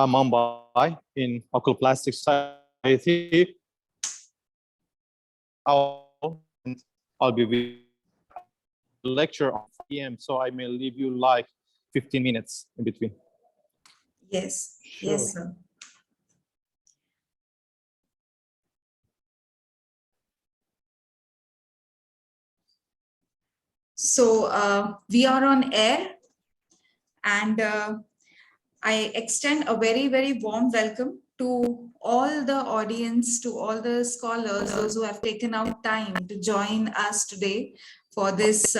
Mumbai in Oculoplastic Society. I'll be with lecture on 5 p.m. So I may leave you like 15 minutes in between. Yes, Sure. yes, sir. So we are on air, and I extend a very, very warm welcome to all the audience, to all the scholars, those who have taken out time to join us today for this,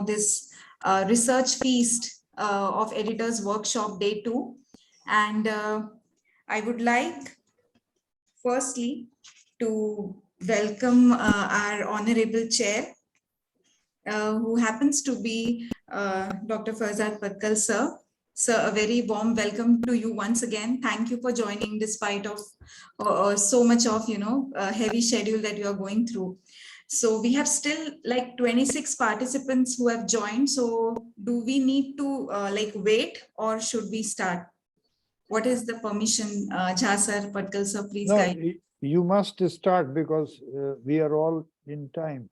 this research feast of Editors Workshop Day 2. And I would like, firstly, to welcome our Honorable Chair, who happens to be Dr. Farzad Patkal, sir. Sir, a very warm welcome to you once again. Thank you for joining despite of so much of, heavy schedule that you are going through. So we have still like 26 participants who have joined. So do we need to wait, or should we start? What is the permission? Jha sir, Patkal sir, please No, guide. you must start because we are all in time.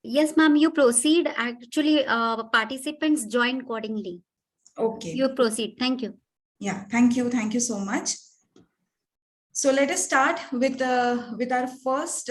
Yes, ma'am, you proceed. Actually, participants join accordingly. Okay. You proceed. Thank you. Yeah, thank you. Thank you so much. So let us start with our first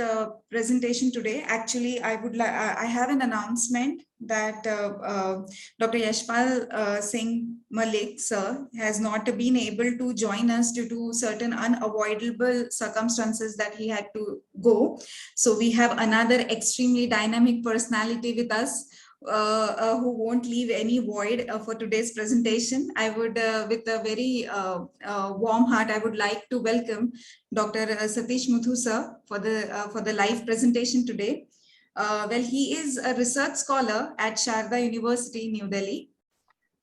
presentation today. Actually, I have an announcement that Dr. Yashpal Singh Malik, sir, has not been able to join us due to certain unavoidable circumstances that he had to go. So we have another extremely dynamic personality with us, who won't leave any void for today's presentation. I would, with a very warm heart, I would like to welcome Dr. Satish Muthu, sir, for the live presentation today. Well, he is a research scholar at Sharda University, New Delhi,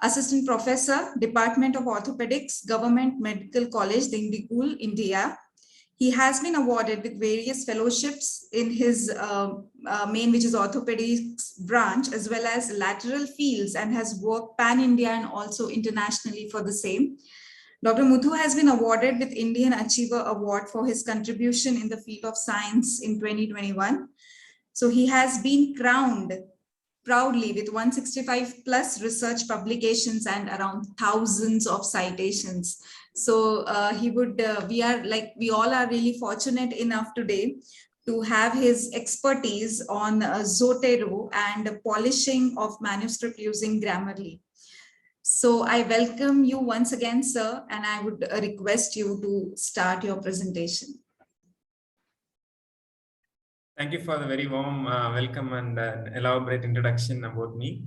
Assistant Professor, Department of Orthopedics, Government Medical College, Dindigul, India. He has been awarded with various fellowships in his main, which is orthopedics branch, as well as lateral fields, and has worked pan-India and also internationally for the same. Dr. Muthu has been awarded with Indian Achiever Award for his contribution in the field of science in 2021. So he has been crowned proudly with 165 plus research publications and around thousands of citations. So we all are really fortunate enough today to have his expertise on Zotero and polishing of manuscript using Grammarly. So I welcome you once again, sir, and I would request you to start your presentation. Thank you for the very warm welcome and elaborate introduction about me.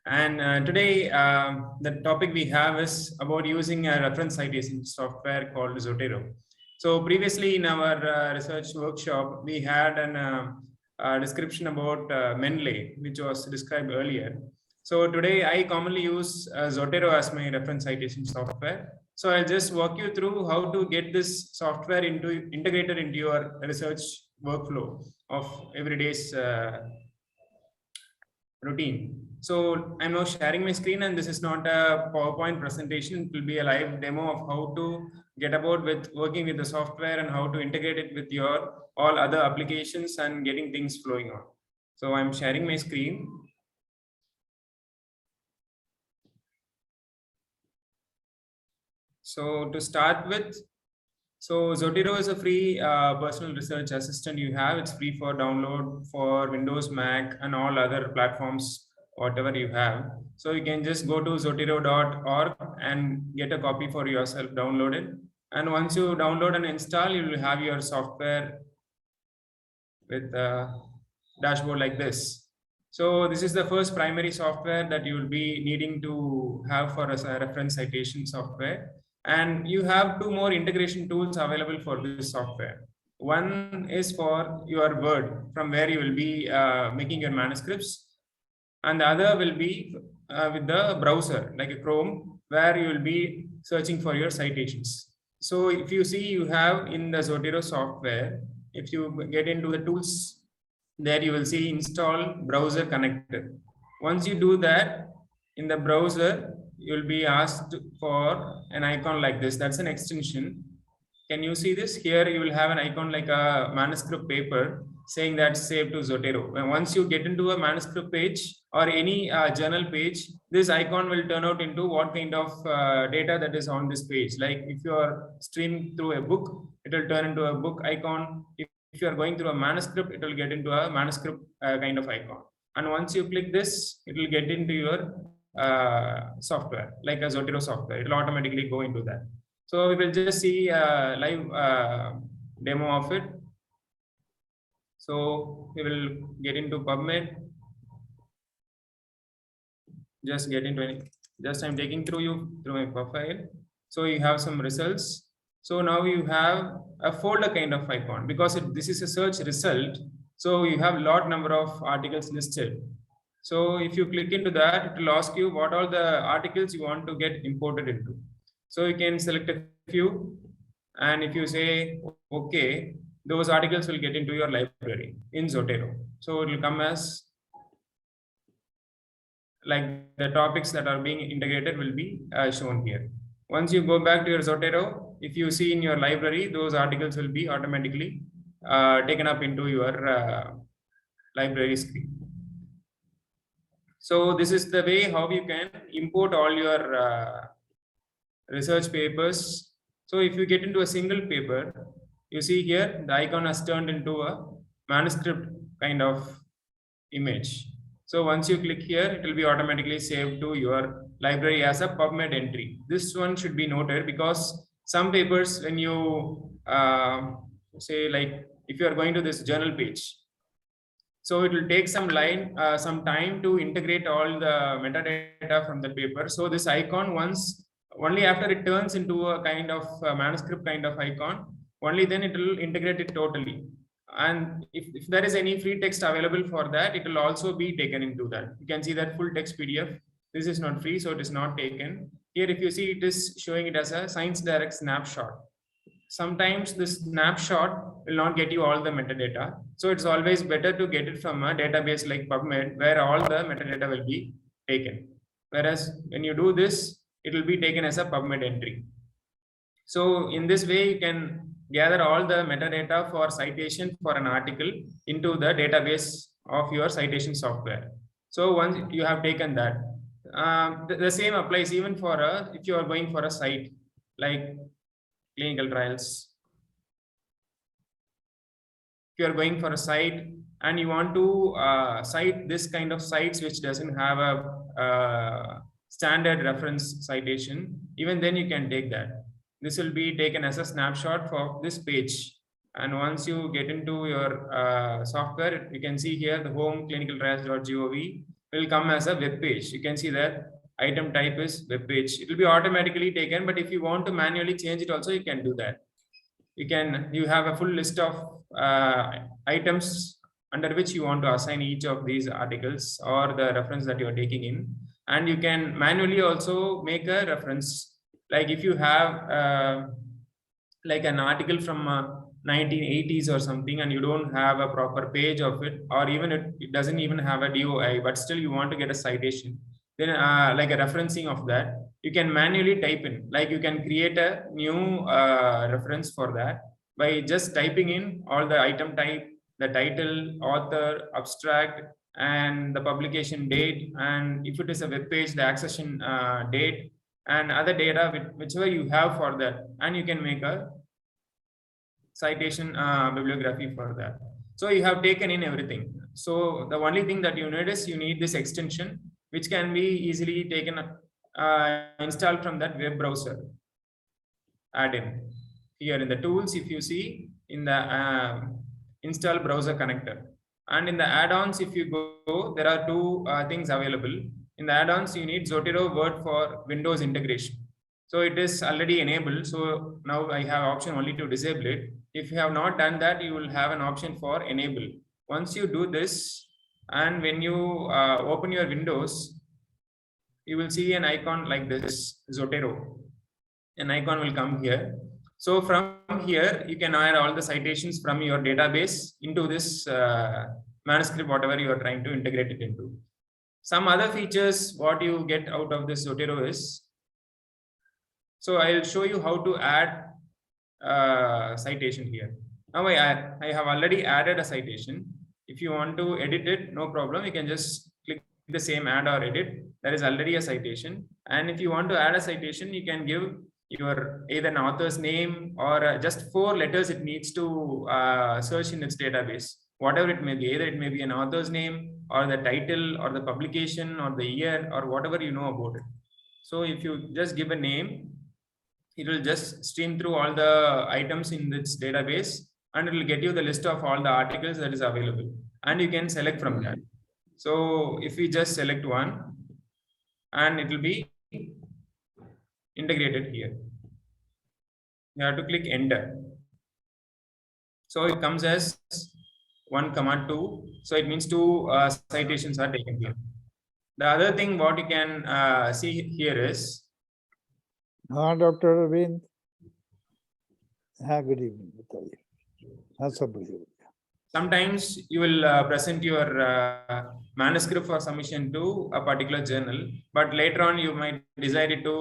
And today, the topic we have is about using a reference citation software called Zotero. So previously in our research workshop, we had a description about Mendeley, which was described earlier. So today I commonly use Zotero as my reference citation software. So I'll just walk you through how to get this software integrated into your research workflow of everyday's routine. So I'm now sharing my screen, and this is not a PowerPoint presentation. It will be a live demo of how to get about with working with the software and how to integrate it with your all other applications and getting things flowing on. So I'm sharing my screen. So to start with, so Zotero is a free personal research assistant you have. It's free for download for Windows, Mac, and all other platforms, whatever you have. So you can just go to zotero.org and get a copy for yourself, download it. And once you download and install, you will have your software with a dashboard like this. So this is the first primary software that you will be needing to have for a reference citation software. And you have two more integration tools available for this software. One is for your Word, from where you will be making your manuscripts. And the other will be with the browser, like a Chrome, where you will be searching for your citations. So if you see, you have in the Zotero software, if you get into the tools, there you will see install browser connector. Once you do that in the browser, you'll be asked for an icon like this. That's an extension. Can you see this? Here you will have an icon like a manuscript paper saying that save to Zotero. When once you get into a manuscript page or any journal page, this icon will turn out into what kind of data that is on this page. Like if you are streaming through a book, it will turn into a book icon. If you are going through a manuscript, it will get into a manuscript kind of icon. And once you click this, it will get into your software, like a Zotero software. It will automatically go into that. So we will just see a live demo of it. So we will get into PubMed. Just get into any. Just I'm taking through you through my profile. So you have some results. So now you have a folder kind of icon because this is a search result. So you have lot number of articles listed. So if you click into that, it will ask you what all the articles you want to get imported into. So you can select a few, and if you say okay, those articles will get into your library in Zotero. So it will come as like the topics that are being integrated will be shown here. Once you go back to your Zotero, if you see in your library, those articles will be automatically taken up into your library screen. So this is the way how you can import all your research papers. So if you get into a single paper, you see here the icon has turned into a manuscript kind of image. So once you click here, it will be automatically saved to your library as a PubMed entry. This one should be noted because some papers, when you say like if you are going to this journal page, so it will take some time to integrate all the metadata from the paper. So this icon only after it turns into a kind of manuscript kind of icon, only then it will integrate it totally. And if there is any free text available for that, it will also be taken into that. You can see that full text PDF. This is not free, so it is not taken. Here, if you see, it is showing it as a ScienceDirect snapshot. Sometimes this snapshot will not get you all the metadata. So it's always better to get it from a database like PubMed, where all the metadata will be taken. Whereas when you do this, it will be taken as a PubMed entry. So in this way, you can gather all the metadata for citation for an article into the database of your citation software. So once you have taken that, the same applies even for if you are going for a site like clinical trials. If you are going for a site and you want to cite this kind of sites which doesn't have a standard reference citation, even then you can take that. This will be taken as a snapshot for this page. And once you get into your software, you can see here the home clinicaltrials.gov will come as a web page. You can see that item type is web page. It will be automatically taken, but if you want to manually change it also, you can do that. You have a full list of items under which you want to assign each of these articles or the reference that you are taking in. And you can manually also make a reference. Like if you have like an article from 1980s or something, and you don't have a proper page of it, or even it doesn't even have a DOI, but still you want to get a citation, then like a referencing of that, you can manually type in. Like you can create a new reference for that by just typing in all the item type, the title, author, abstract, and the publication date, and if it is a web page, the accession date, and other data whichever you have for that, and you can make a citation bibliography for that. So you have taken in everything. So the only thing that you need is you need this extension, which can be easily taken installed from that web browser add-in. Here in the tools, if you see in the install browser connector, and in the add-ons, if you go, there are two things available. In the add-ons, you need Zotero Word for Windows integration. So it is already enabled. So now I have option only to disable it. If you have not done that, you will have an option for enable. Once you do this, and when you open your Windows, you will see an icon like this, Zotero. An icon will come here. So from here, you can add all the citations from your database into this manuscript, whatever you are trying to integrate it into. Some other features, what you get out of this Zotero is, so I'll show you how to add citation here. Now I have already added a citation. If you want to edit it, no problem. You can just click the same add or edit. There is already a citation. And if you want to add a citation, you can give your either an author's name or just 4 letters it needs to search in its database. Whatever it may be, either it may be an author's name or the title or the publication or the year or whatever you know about it. So if you just give a name, it will just stream through all the items in its database and it will get you the list of all the articles that is available and you can select from that. So if we just select one and it will be integrated here. You have to click enter. So it comes as 1,2. So it means 2 citations are taken here. The other thing what you can see here is, Dr. Arvind. Good evening. sometimes you will present your manuscript for submission to a particular journal, but later on you might decide to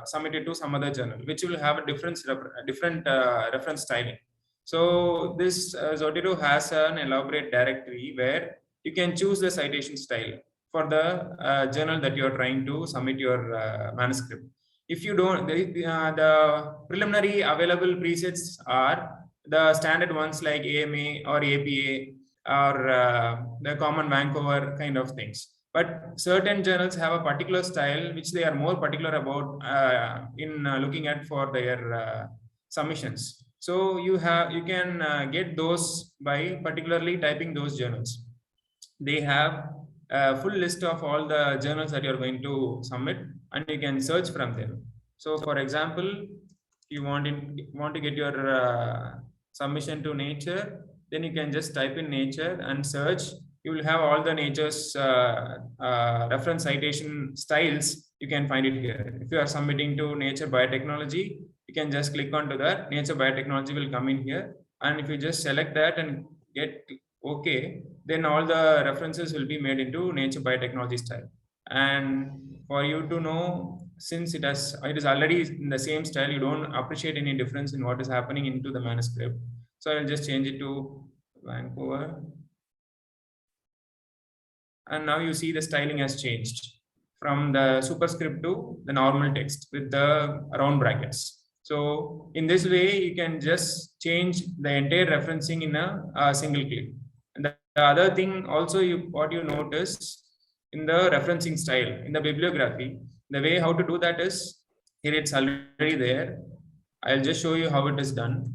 submit it to some other journal, which will have a different reference styling. So this Zotero has an elaborate directory where you can choose the citation style for the journal that you are trying to submit your manuscript. If you don't, the preliminary available presets are the standard ones like AMA or APA or the common Vancouver kind of things. But certain journals have a particular style which they are more particular about in looking at for their submissions. So you can get those by particularly typing those journals. They have a full list of all the journals that you're going to submit and you can search from them. So for example, if you want to get your submission to Nature, then you can just type in Nature and search. You will have all the Nature's reference citation styles. You can find it here. If you are submitting to Nature Biotechnology, you can just click onto that. Nature Biotechnology will come in here. And if you just select that and get OK, then all the references will be made into Nature Biotechnology style. And for you to know, since it is already in the same style, you don't appreciate any difference in what is happening into the manuscript. So I'll just change it to Vancouver. And now you see the styling has changed from the superscript to the normal text with the round brackets. So in this way, you can just change the entire referencing in a single click. And the other thing also, what you notice in the referencing style, in the bibliography, the way how to do that is, here it's already there. I'll just show you how it is done.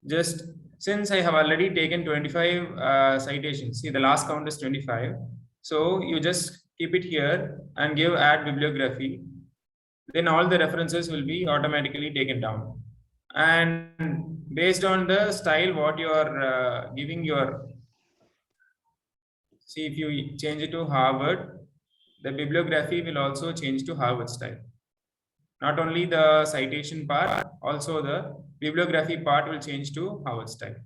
Just since I have already taken 25 citations, see the last count is 25. So you just keep it here and give add bibliography. Then all the references will be automatically taken down. And based on the style, what you are giving your, see if you change it to Harvard, the bibliography will also change to Harvard style. Not only the citation part, also the bibliography part will change to Harvard style.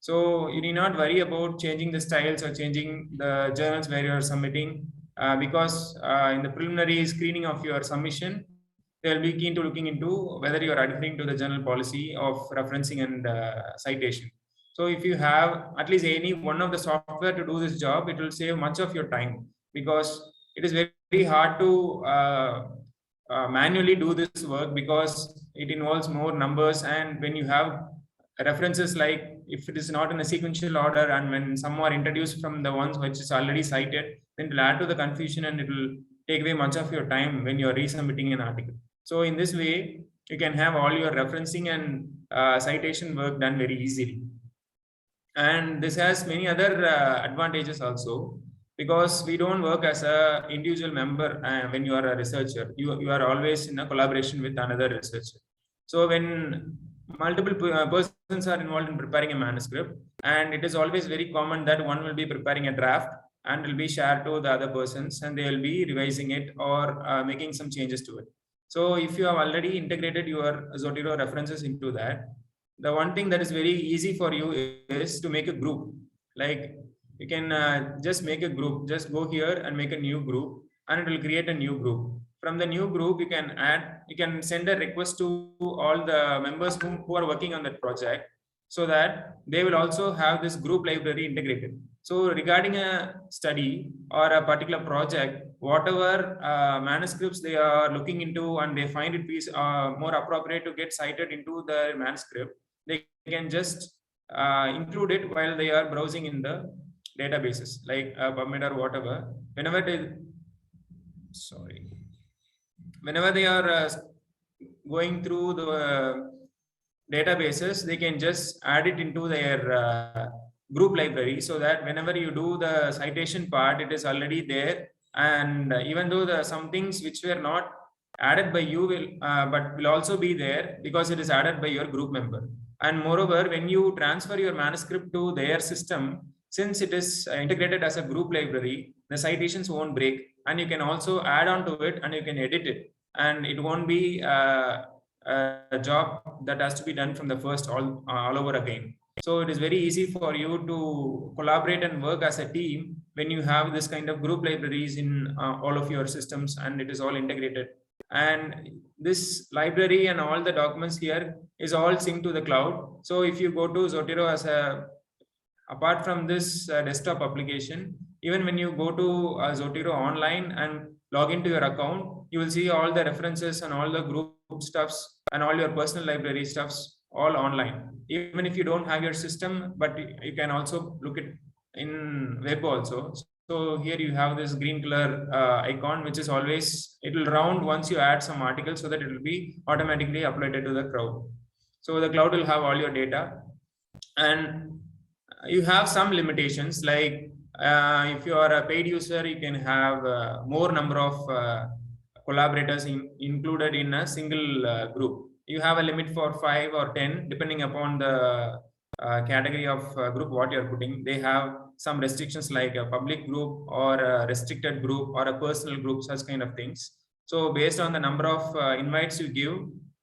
So you need not worry about changing the styles or changing the journals where you are submitting because in the preliminary screening of your submission, they'll be keen to looking into whether you are adhering to the journal policy of referencing and citation. So if you have at least any one of the software to do this job, it will save much of your time because it is very hard to manually do this work because it involves more numbers. And when you have references, like if it is not in a sequential order and when some are introduced from the ones which is already cited, then it will add to the confusion and it will take away much of your time when you are resubmitting an article. So in this way, you can have all your referencing and citation work done very easily. And this has many other advantages also, because we don't work as an individual member when you are a researcher. You are always in a collaboration with another researcher. So when multiple persons are involved in preparing a manuscript, and it is always very common that one will be preparing a draft and will be shared to the other persons and they will be revising it or making some changes to it. So if you have already integrated your Zotero references into that, the one thing that is very easy for you is to make a group. Like you can just make a group. Just go here and make a new group, and it will create a new group. From the new group, you can send a request to all the members who are working on that project, so that they will also have this group library integrated. So regarding a study or a particular project, whatever manuscripts they are looking into and they find it is more appropriate to get cited into the manuscript, they can just include it while they are browsing in the databases like PubMed or whatever. Whenever they are going through the databases, they can just add it into their group library, so that whenever you do the citation part, it is already there. And even though some things which were not added by you but will also be there because it is added by your group member. And moreover, when you transfer your manuscript to their system, since it is integrated as a group library, the citations won't break, and you can also add on to it and you can edit it, and it won't be a job that has to be done from the first all over again. So it is very easy for you to collaborate and work as a team when you have this kind of group libraries in all of your systems, and it is all integrated. And this library and all the documents here is all synced to the cloud. So if you go to Zotero apart from this desktop application, even when you go to Zotero online and log into your account, you will see all the references and all the group stuffs and all your personal library stuffs all online. Even if you don't have your system, but you can also look it in web also. So here you have this green color icon, which is always, it will round once you add some articles, so that it will be automatically uploaded to the cloud. So the cloud will have all your data, and you have some limitations, like if you are a paid user, you can have more number of collaborators included in a single group. You have a limit for 5 or 10, depending upon the category of group what you're putting. They have some restrictions like a public group or a restricted group or a personal group, such kind of things. So based on the number of invites you give,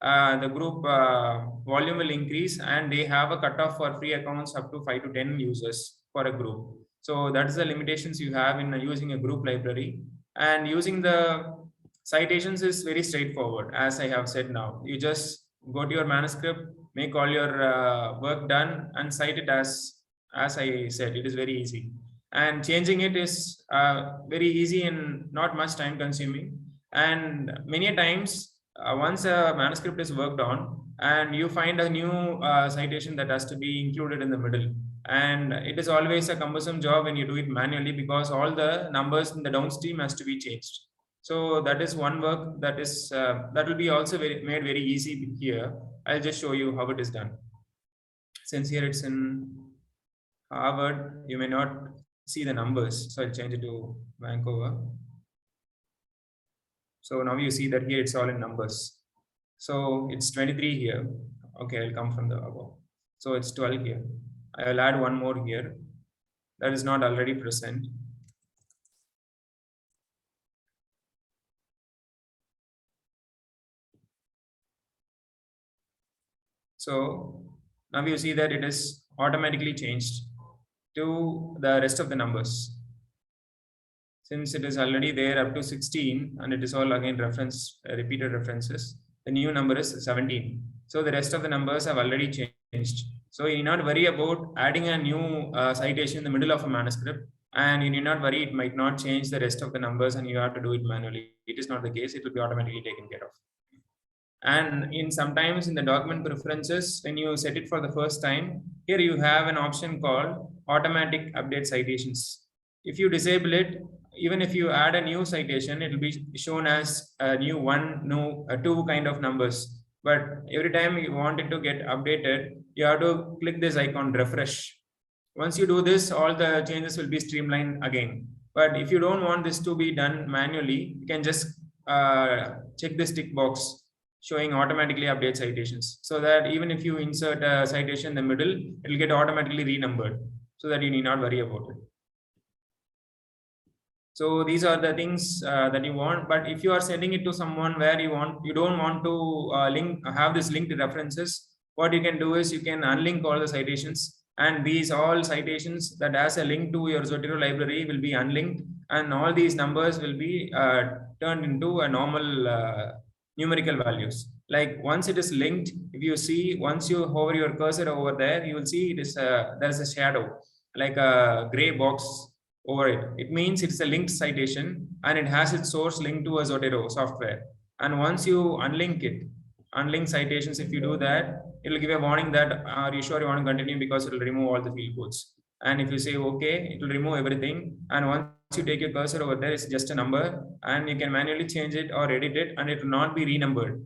the group volume will increase, and they have a cutoff for free accounts up to 5 to 10 users for a group. So that's the limitations you have in using a group library. And using the citations is very straightforward. As I have said now, you just go to your manuscript, make all your work done, and cite it as I said. It is very easy, and changing it is very easy and not much time consuming. And many times once a manuscript is worked on and you find a new citation that has to be included in the middle, and it is always a cumbersome job when you do it manually, because all the numbers in the downstream has to be changed. So that is one work that is that will be also made very easy here. I'll just show you how it is done. Since here it's in Harvard, you may not see the numbers, so I'll change it to Vancouver. So now you see that here it's all in numbers. So it's 23 here. Okay, I'll come from the above. So it's 12 here. I will add one more here that is not already present. So now you see that it is automatically changed to the rest of the numbers. Since it is already there up to 16 and it is all again repeated references, the new number is 17. So the rest of the numbers have already changed. So you need not worry about adding a new citation in the middle of a manuscript, and you need not worry it might not change the rest of the numbers and you have to do it manually. It is not the case. It will be automatically taken care of. And sometimes in the document preferences, when you set it for the first time, here you have an option called automatic update citations. If you disable it, even if you add a new citation, it will be shown as a new two kind of numbers. But every time you want it to get updated, you have to click this icon, refresh. Once you do this, all the changes will be streamlined again. But if you don't want this to be done manually, you can just check this tick box showing automatically update citations, so that even if you insert a citation in the middle, it will get automatically renumbered, so that you need not worry about it. So these are the things that you want. But if you are sending it to someone where you don't want to have this linked references, what you can do is you can unlink all the citations And these all citations that has a link to your Zotero library will be unlinked, and all these numbers will be turned into a normal numerical values. Like once it is linked, if you see, once you hover your cursor over there, you will see it is there's a shadow, like a gray box over it. It means it's a linked citation and it has its source linked to a Zotero software. And once you unlink citations, if you do that, it will give a warning that are you sure you want to continue, because it will remove all the field codes. And if you say okay, it will remove everything. And once you take your cursor over there, it's just a number, and you can manually change it or edit it, and it will not be renumbered.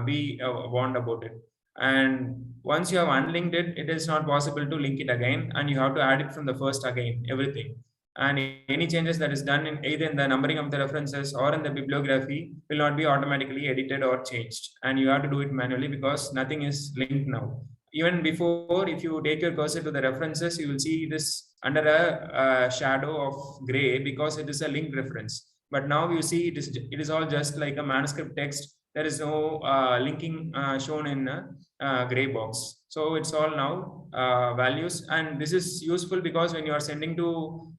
Be warned about it. And once you have unlinked it, it is not possible to link it again, and you have to add it from the first again, everything. And any changes that is done in either in the numbering of the references or in the bibliography will not be automatically edited or changed, and you have to do it manually because nothing is linked now. Even before, if you take your cursor to the references, you will see this under a shadow of gray because it is a linked reference. But now you see it is all just like a manuscript text. There is no linking shown in a gray box. So it's all now values, and this is useful because when you are sending to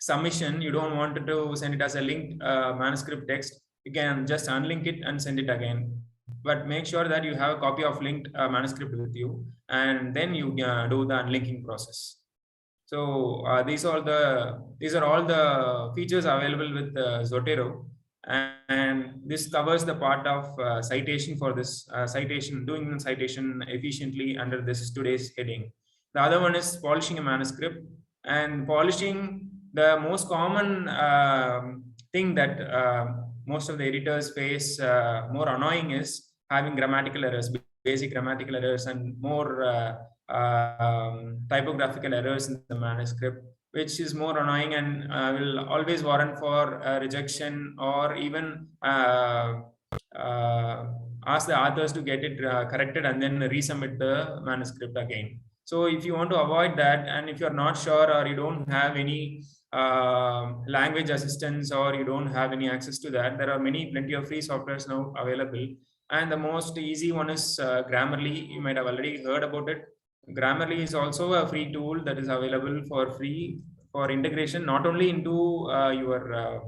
submission, you don't want to send it as a linked manuscript text. You can just unlink it and send it again. But make sure that you have a copy of linked manuscript with you, and then you do the unlinking process. So these are all the features available with Zotero, and this covers the part of citation for this doing the citation efficiently under this today's heading. The other one is polishing a manuscript, and polishing, the most common thing that most of the editors face more annoying is having grammatical errors, basic grammatical errors, and more typographical errors in the manuscript, which is more annoying and will always warrant for rejection, or even ask the authors to get it corrected and then resubmit the manuscript again. So if you want to avoid that, and if you're not sure, or you don't have any language assistance, or you don't have any access to that, there are plenty of free softwares now available. And the most easy one is Grammarly. You might have already heard about it. Grammarly is also a free tool that is available for free for integration, not only into your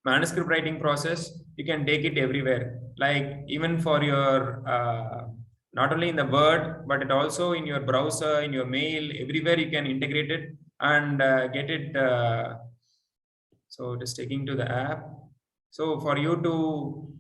manuscript writing process. You can take it everywhere, like even for your not only in the Word, but it also in your browser, in your mail, everywhere you can integrate it and get it. So just taking to the app. So for you to,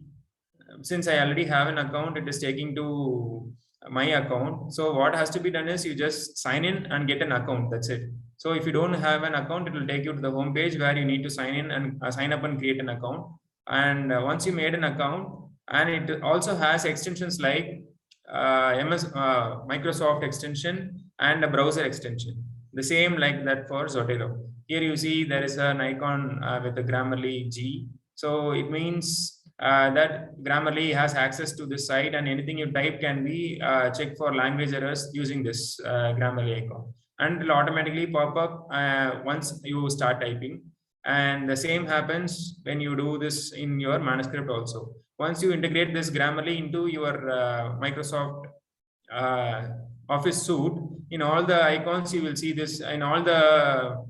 since I already have an account, it is taking to my account. So what has to be done is you just sign in and get an account. That's it. So if you don't have an account, it will take you to the home page where you need to sign in and sign up and create an account. And once you made an account, and it also has extensions like Microsoft extension and a browser extension, the same like that for Zotero. Here you see there is an icon with the Grammarly G. So it means that Grammarly has access to this site, and anything you type can be checked for language errors using this Grammarly icon, and it will automatically pop up once you start typing. And the same happens when you do this in your manuscript also. Once you integrate this Grammarly into your Microsoft Office suite, in all the icons you will see this. In all the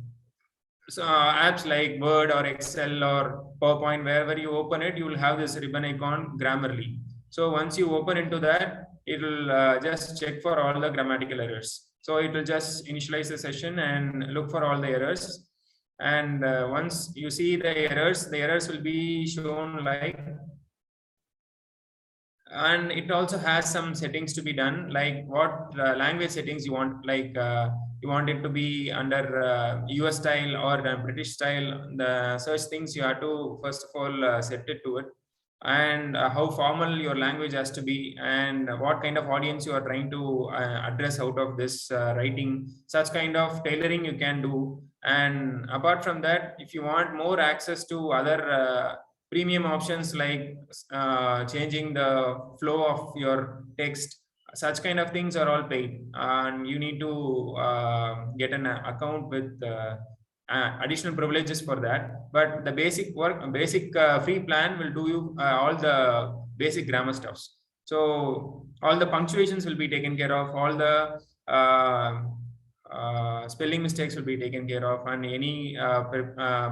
apps like Word or Excel or PowerPoint, wherever you open it, you will have this ribbon icon Grammarly. So once you open into that, it will just check for all the grammatical errors. So it will just initialize the session and look for all the errors. And once you see the errors will be shown like, and it also has some settings to be done, like what language settings you want, like you want it to be under US style or British style. The search things you have to first of all set it to it, and how formal your language has to be, and what kind of audience you are trying to address out of this writing. Such kind of tailoring you can do. And apart from that, if you want more access to other premium options like changing the flow of your text, such kind of things are all paid, and you need to get an account with additional privileges for that. But the basic free plan will do you all the basic grammar stuffs. So all the punctuations will be taken care of, all the spelling mistakes will be taken care of, and any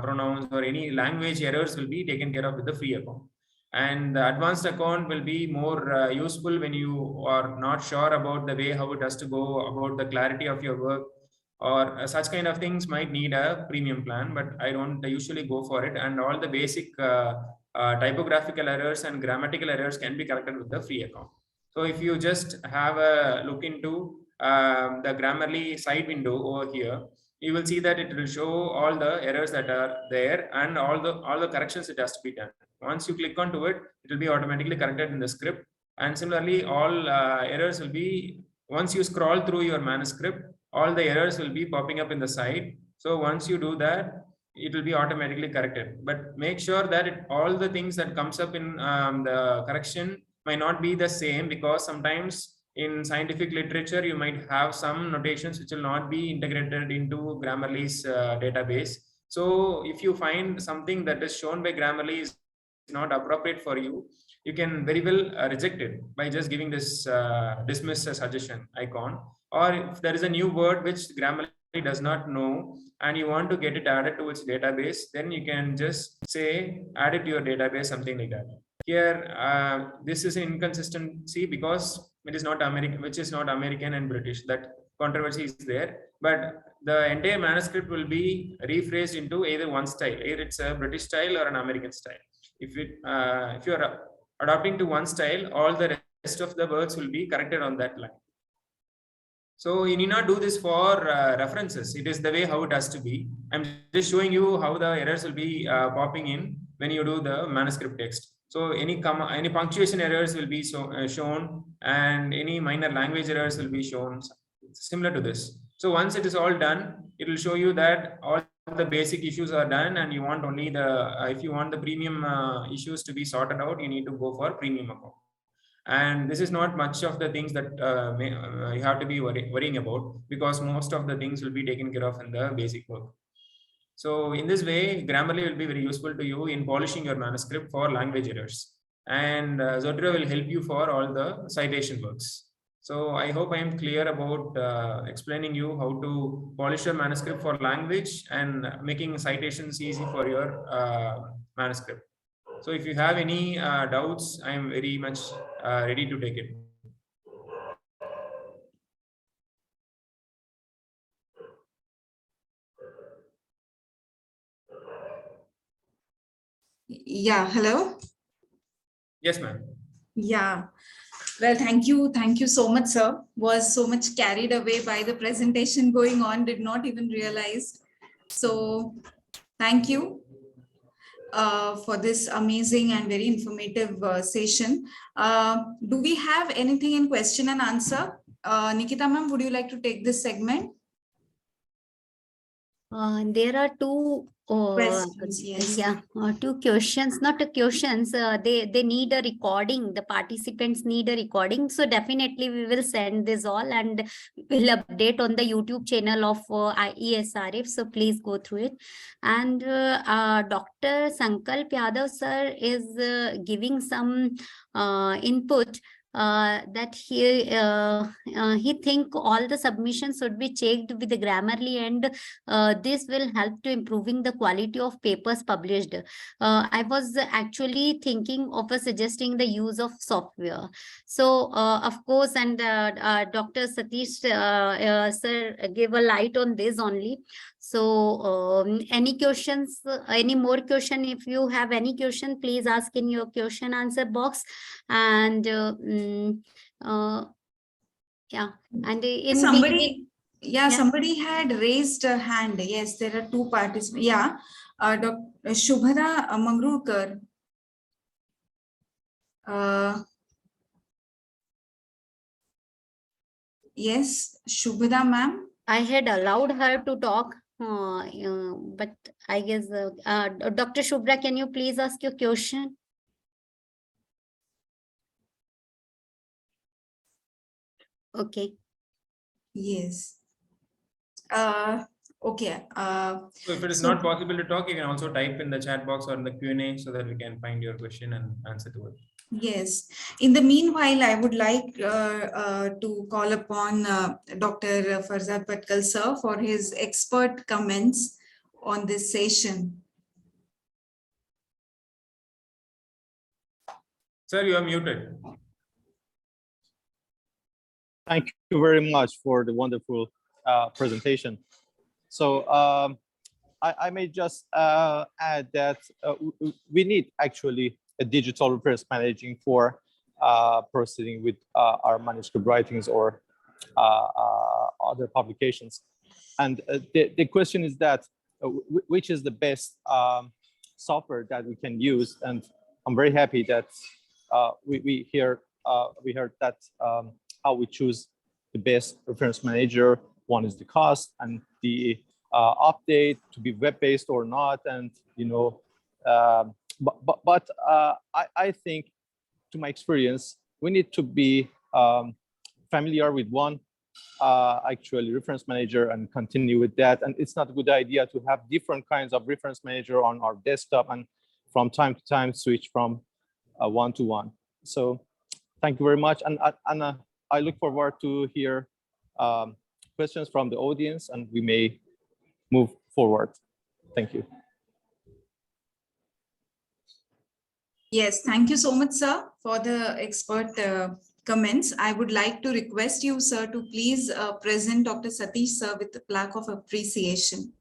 pronouns or any language errors will be taken care of with the free account. And the advanced account will be more useful when you are not sure about the way how it has to go, about the clarity of your work, or such kind of things might need a premium plan, but I don't usually go for it. And all the basic typographical errors and grammatical errors can be corrected with the free account. So if you just have a look into the Grammarly side window over here, you will see that it will show all the errors that are there and all the corrections it has to be done. Once you click onto it, it will be automatically corrected in the script. And similarly, all errors will be, once you scroll through your manuscript, all the errors will be popping up in the side. So once you do that, it will be automatically corrected. But make sure that all the things that comes up in the correction might not be the same, because sometimes in scientific literature, you might have some notations which will not be integrated into Grammarly's database. So if you find something that is shown by Grammarly is not appropriate for you, you can very well reject it by just giving this dismiss a suggestion icon. Or if there is a new word which Grammarly does not know and you want to get it added to its database, then you can just say add it to your database, something like that. Here, this is an inconsistency because it is not American, which is not American and British. That controversy is there, but the entire manuscript will be rephrased into either one style, either it's a British style or an American style. If you are adopting to one style, all the rest of the words will be corrected on that line. So you need not do this for references. It is the way how it has to be. I'm just showing you how the errors will be popping in when you do the manuscript text. So any punctuation errors will be shown, and any minor language errors will be shown, similar to this. So once it is all done, it will show you that all the basic issues are done, and you want only the if you want the premium issues to be sorted out, you need to go for premium account. And this is not much of the things that you have to be worrying about, because most of the things will be taken care of in the basic work. So in this way, Grammarly will be very useful to you in polishing your manuscript for language errors, and Zotero will help you for all the citation works. So I hope I am clear about explaining you how to polish your manuscript for language and making citations easy for your manuscript. So if you have any doubts, I am very much ready to take it. Yeah, hello. Yes, ma'am. Yeah. Well, thank you. Thank you so much, sir. Was so much carried away by the presentation going on, did not even realize. So thank you for this amazing and very informative session. Do we have anything in question and answer? Nikita ma'am, would you like to take this segment? There are two Questions, yes. yeah, two questions, not a questions. They need a recording. The participants need a recording. So definitely we will send this all and we'll update on the YouTube channel of ESRF. So please go through it. And Dr. Sankalp Yadav sir is giving some input. That he think all the submissions should be checked with the Grammarly, and this will help to improving the quality of papers published. I was actually thinking of suggesting the use of software. So of course, and Dr. Satish sir gave a light on this only. So any questions, any more question? If you have any question, please ask in your question answer box. And yeah, and in somebody, yeah, somebody had raised a hand. Yes, there are two participants. Yeah, Dr. Shubhada Mangrulkar. Yes, Shubhada ma'am. I had allowed her to talk, but I guess Dr. Shubhra, can you please ask your question? Okay. Yes. Okay. So if it is So- not possible to talk, you can also type in the chat box or in the Q&A so that we can find your question and answer to it. Yes. In the meanwhile, I would like to call upon Dr. Farzad Patkal sir for his expert comments on this session. Sir, you are muted. Thank you very much for the wonderful presentation. So I may just add that we need actually a digital reference managing for proceeding with our manuscript writings or other publications. And the question is that which is the best software that we can use? And I'm very happy that we heard that how we choose the best reference manager. One is the cost and the update to be web-based or not, and but I think, to my experience, we need to be familiar with one actually reference manager and continue with that. And it's not a good idea to have different kinds of reference manager on our desktop and from time to time switch from one to one. So thank you very much, and I look forward to hear questions from the audience, and we may move forward. Thank you. Yes, thank you so much, sir, for the expert comments. I would like to request you, sir, to please present Dr. Satish, sir, with the plaque of appreciation.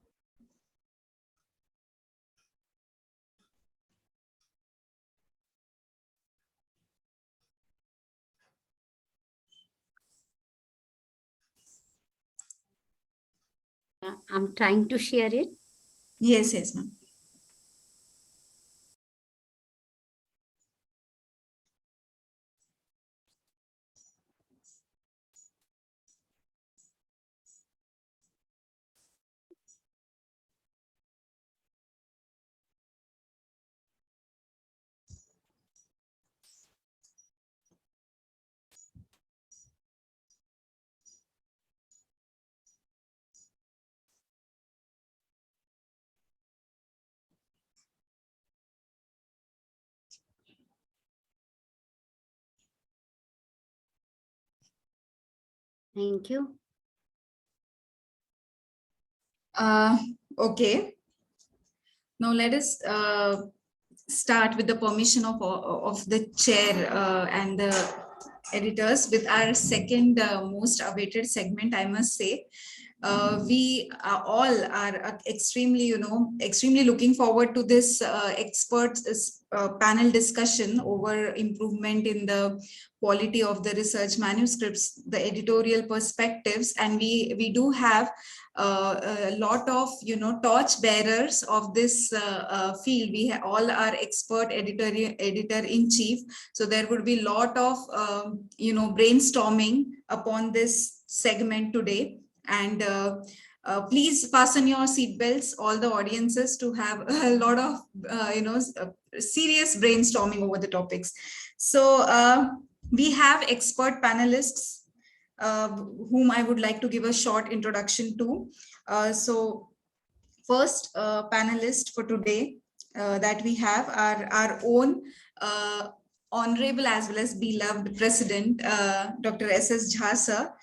I'm trying to share it. Yes, yes, ma'am. Thank you. Okay. Now let us start with the permission of the chair and the editors with our second most awaited segment, I must say. We all are extremely, extremely looking forward to this expert panel discussion over improvement in the quality of the research manuscripts, the editorial perspectives, and we do have a lot of torch bearers of this field. We all are expert editor in chief, so there would be a lot of brainstorming upon this segment today. And please fasten your seatbelts, all the audiences, to have a lot of serious brainstorming over the topics. So we have expert panelists whom I would like to give a short introduction to. So first panelist for today that we have are our own honorable as well as beloved president, Dr. S.S. Jha sir.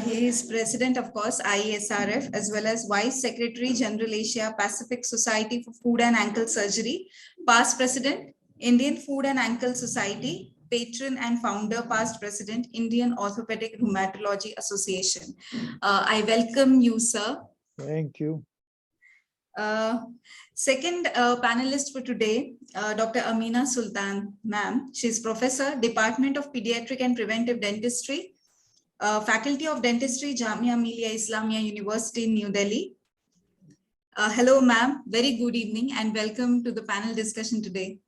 He is president, of course, IESRF, as well as vice secretary general Asia Pacific Society for Foot and Ankle Surgery, past president, Indian Foot and Ankle Society, patron and founder, past president, Indian Orthopedic Rheumatology Association. I welcome you, sir. Thank you. Second panelist for today, Dr. Amina Sultan, ma'am. She's professor, Department of Pediatric and Preventive Dentistry, Faculty of Dentistry, Jamia Millia Islamia University in New Delhi. Hello, ma'am. Very good evening and welcome to the panel discussion today.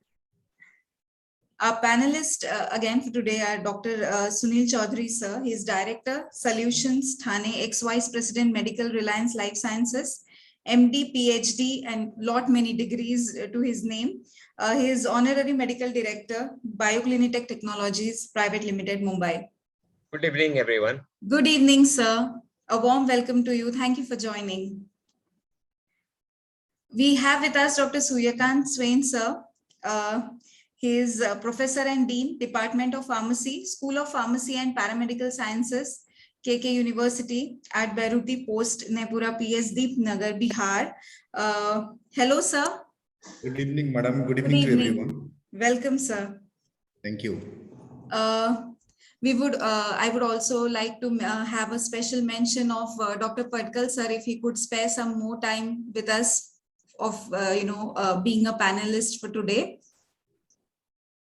Our panelists again for today are Dr. Sunil Chaudhary, sir. He is Director, Solutions, Thane, ex-Vice President, Medical Reliance Life Sciences, MD, PhD, and lot many degrees to his name. He is Honorary Medical Director, Bioclinitech Technologies Private Limited, Mumbai. Good evening, everyone. Good evening, sir. A warm welcome to you. Thank you for joining. We have with us Dr. Suryakant Swain, sir. He is Professor and Dean, Department of Pharmacy, School of Pharmacy and Paramedical Sciences, KK University at Bairuti Post, Nepura, PS Deep Nagar, Bihar. Hello, sir. Good evening, madam. Good Good evening to evening. everyone. Welcome, sir. Thank you. I would also like to have a special mention of Dr. Padkal, sir, if he could spare some more time with us of, being a panelist for today.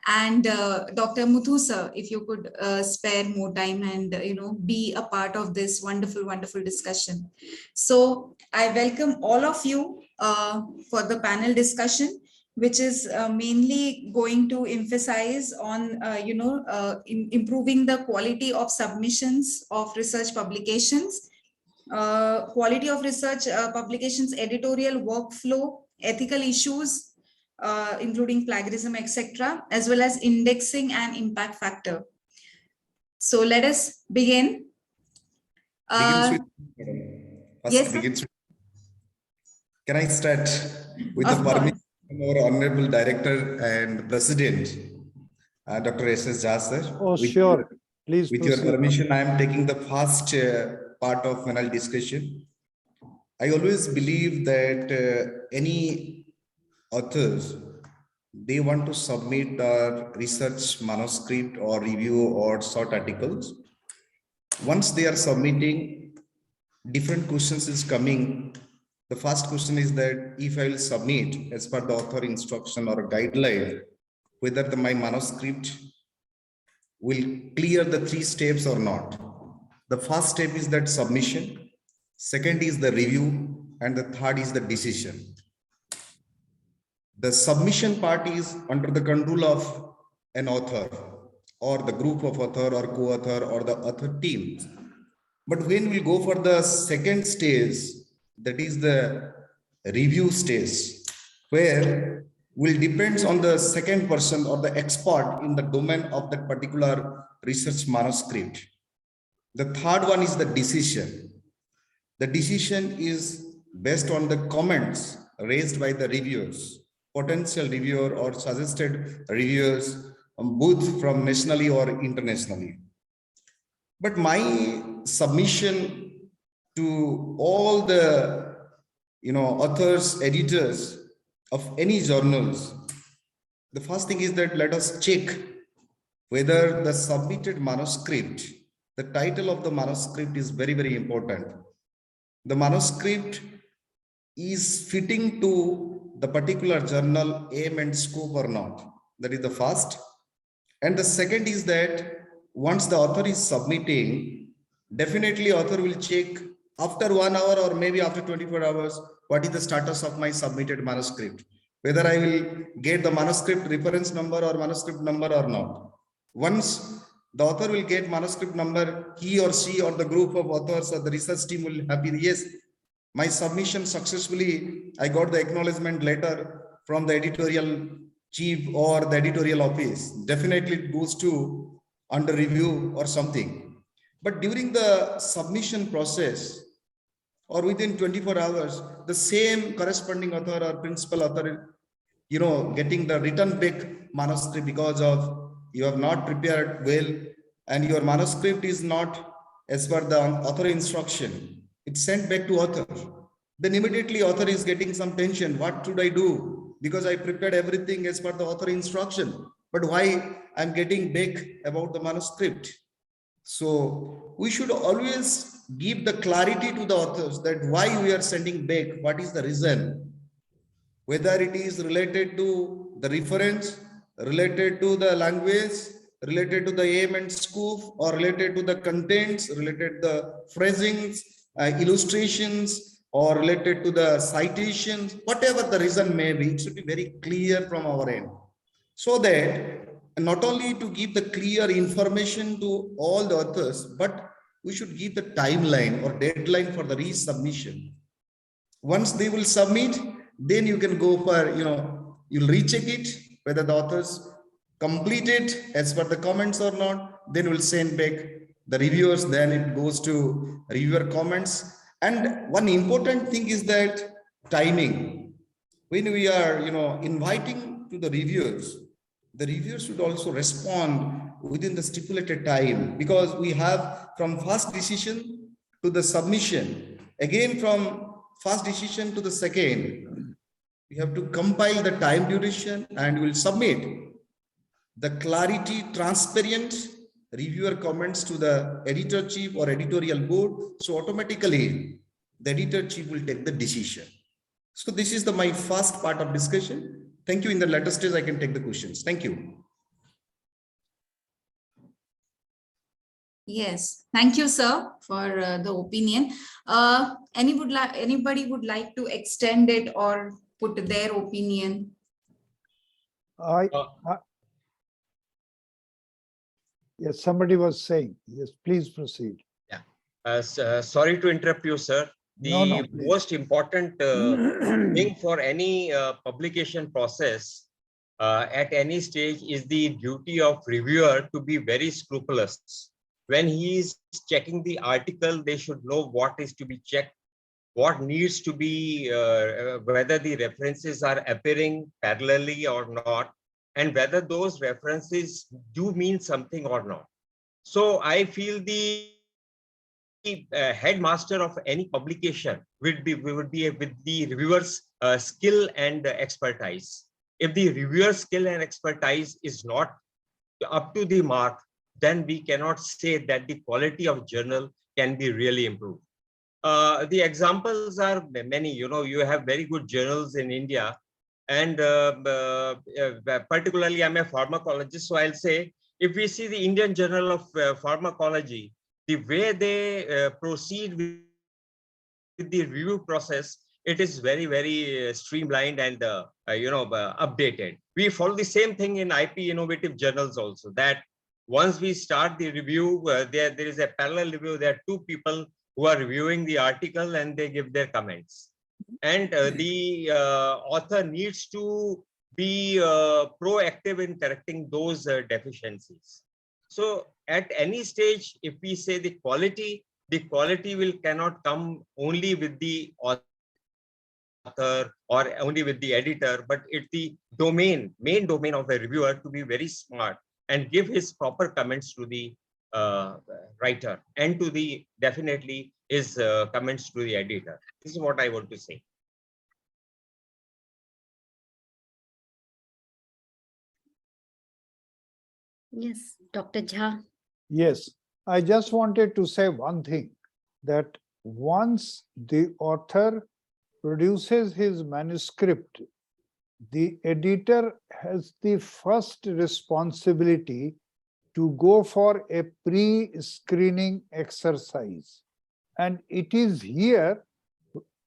And Dr. Muthu, sir, if you could spare more time and, be a part of this wonderful, wonderful discussion. So I welcome all of you for the panel discussion, which is mainly going to emphasize on, improving the quality of submissions of research publications, quality of research publications, editorial workflow, ethical issues, including plagiarism, etc., as well as indexing and impact factor. So let us begin. Begins with, madam. First yes, sir. begins with. Can I start with Of the course. permission of our Honorable Director and President, Dr. S.S. Jha, sir? Oh, With- sure. Please With your proceed. permission, I am taking the first part of panel discussion. I always believe that any authors, they want to submit their research manuscript or review or short articles. Once they are submitting, different questions is coming. The first question is that if I will submit as per the author instruction or guideline, whether my manuscript will clear the 3 steps or not. The first step is that submission, second is the review, and the third is the decision. The submission part is under the control of an author or the group of author or co-author or the author team. But when we go for the second stage, that is the review stage, where will depends on the second person or the expert in the domain of that particular research manuscript. The third one is the decision. The decision is based on the comments raised by the reviewers, potential reviewer or suggested reviewers, both from nationally or internationally. But my submission to all the authors, editors of any journals, the first thing is that let us check whether the submitted manuscript, the title of the manuscript is very, very important. The manuscript is fitting to the particular journal aim and scope or not. That is the first. And the second is that once the author is submitting, definitely author will check after 1 hour or maybe after 24 hours, what is the status of my submitted manuscript, whether I will get the manuscript reference number or manuscript number or not. Once the author will get manuscript number, he or she or the group of authors or the research team will happy, yes, my submission successfully, I got the acknowledgement letter from the editorial chief or the editorial office. Definitely it goes to under review or something. But during the submission process or within 24 hours, the same corresponding author or principal author, getting the written back manuscript because of you have not prepared well and your manuscript is not as per the author instruction. It's sent back to author. Then immediately author is getting some tension. What should I do? Because I prepared everything as per the author instruction. But why I'm getting back about the manuscript? So we should always give the clarity to the authors that why we are sending back, what is the reason, whether it is related to the reference, related to the language, related to the aim and scope, or related to the contents, related to the phrasings, illustrations, or related to the citations, whatever the reason may be, it should be very clear from our end. So that not only to give the clear information to all the authors, but we should give the timeline or deadline for the resubmission. Once they will submit, then you can go for, you'll recheck it, whether the authors complete it as per the comments or not, then we'll send back the reviewers, then it goes to reviewer comments. And one important thing is that timing. when we are, inviting to the reviewers should also respond within the stipulated time, because we have from first decision to the submission, again from first decision to the second, we have to compile the time duration and will submit the clarity, transparent reviewer comments to the editor chief or editorial board. So automatically the editor chief will take the decision. So this is my first part of discussion. Thank you. In the later stage, I can take the questions. Thank you. Yes, thank you, sir, for the opinion. Anybody would like to extend it or put their opinion? Yes, somebody was saying, yes, please proceed. Sorry to interrupt you, sir. No, The please. most important thing for any publication process at any stage is the duty of reviewer to be very scrupulous. When he is checking the article, they should know what is to be checked, what needs to be, whether the references are appearing parallelly or not, and whether those references do mean something or not. So I feel the headmaster of any publication would be with the reviewer's skill and expertise. If the reviewer's skill and expertise is not up to the mark, then we cannot say that the quality of journal can be really improved. The examples are many. You have very good journals in India, and particularly I'm a pharmacologist, so I'll say, if we see the Indian Journal of Pharmacology, the way they proceed with the review process, it is very, very streamlined and updated. We follow the same thing in IP innovative journals also, that once we start the review, there is a parallel review. There are two people who are reviewing the article and they give their comments. And the author needs to be proactive in correcting those deficiencies. So at any stage, if we say the quality cannot come only with the author or only with the editor, but it's the main domain of a reviewer to be very smart and give his proper comments to the writer and to the definitely his comments to the editor. This is what I want to say. Yes, Dr. Jha. Yes, I just wanted to say one thing, that once the author produces his manuscript, the editor has the first responsibility to go for a pre-screening exercise. And it is here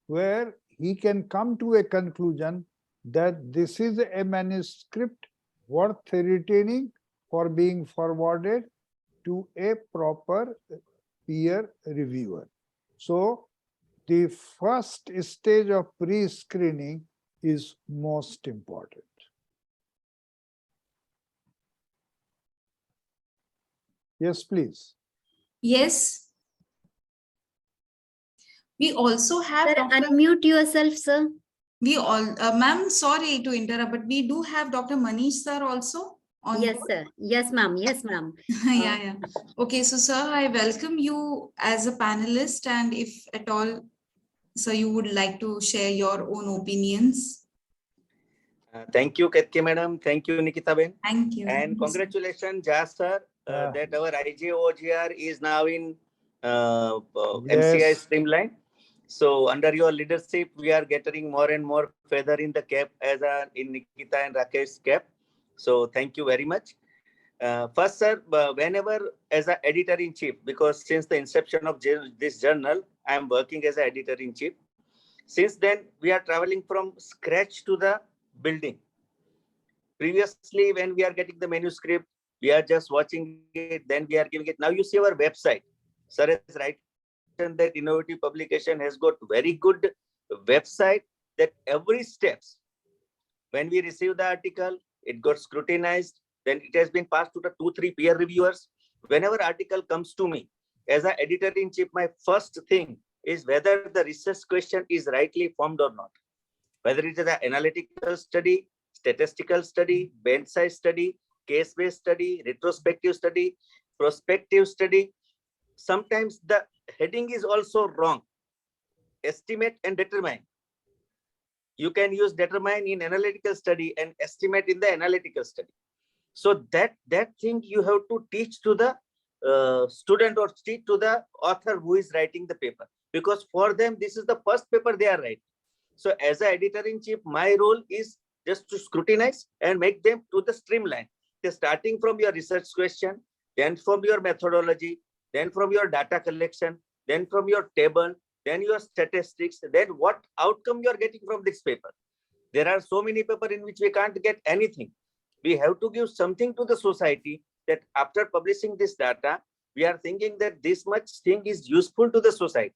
where he can come to a conclusion that this is a manuscript worth retaining for being forwarded to a proper peer reviewer. So the first stage of pre-screening is most important. Yes, please. Yes. We also have Sir, Dr. unmute yourself, sir. Ma'am, sorry to interrupt, but we do have Dr. Manish sir also on Yes, board. sir. Yes, ma'am. Yes, ma'am. Yeah. Okay, so sir, I welcome you as a panelist, and if at all, sir, you would like to share your own opinions. Thank you, Ketke madam. Thank you, Nikita Ben. Thank you. And congratulations, Jas sir, that our IJOGR is now in MCI Yes. streamline. So under your leadership, we are getting more and more feather in the cap as in Nikita and Rakesh's cap. So thank you very much. First, sir, whenever as an editor-in-chief, because since the inception of this journal, I am working as an editor-in-chief. Since then, we are traveling from scratch to the building. Previously, when we are getting the manuscript, we are just watching it, then we are giving it. Now you see our website. Sir is right that innovative publication has got very good website, that every steps, when we receive the article, it got scrutinized, then it has been passed to the 2-3 peer reviewers. Whenever article comes to me, as an editor-in-chief, my first thing is whether the research question is rightly formed or not. whether it is an analytical study, statistical study, bench size study, case-based study, retrospective study, prospective study. Sometimes the heading is also wrong. Estimate and determine. You can use determine in analytical study and estimate in the analytical study. So that thing you have to teach to the student or teach to the author who is writing the paper, because for them this is the first paper they are writing. So as an editor-in-chief, my role is just to scrutinize and make them to the streamline. So starting from your research question, then from your methodology, then from your data collection, then from your table, then your statistics, then what outcome you are getting from this paper. There are so many papers in which we can't get anything. We have to give something to the society that after publishing this data, we are thinking that this much thing is useful to the society.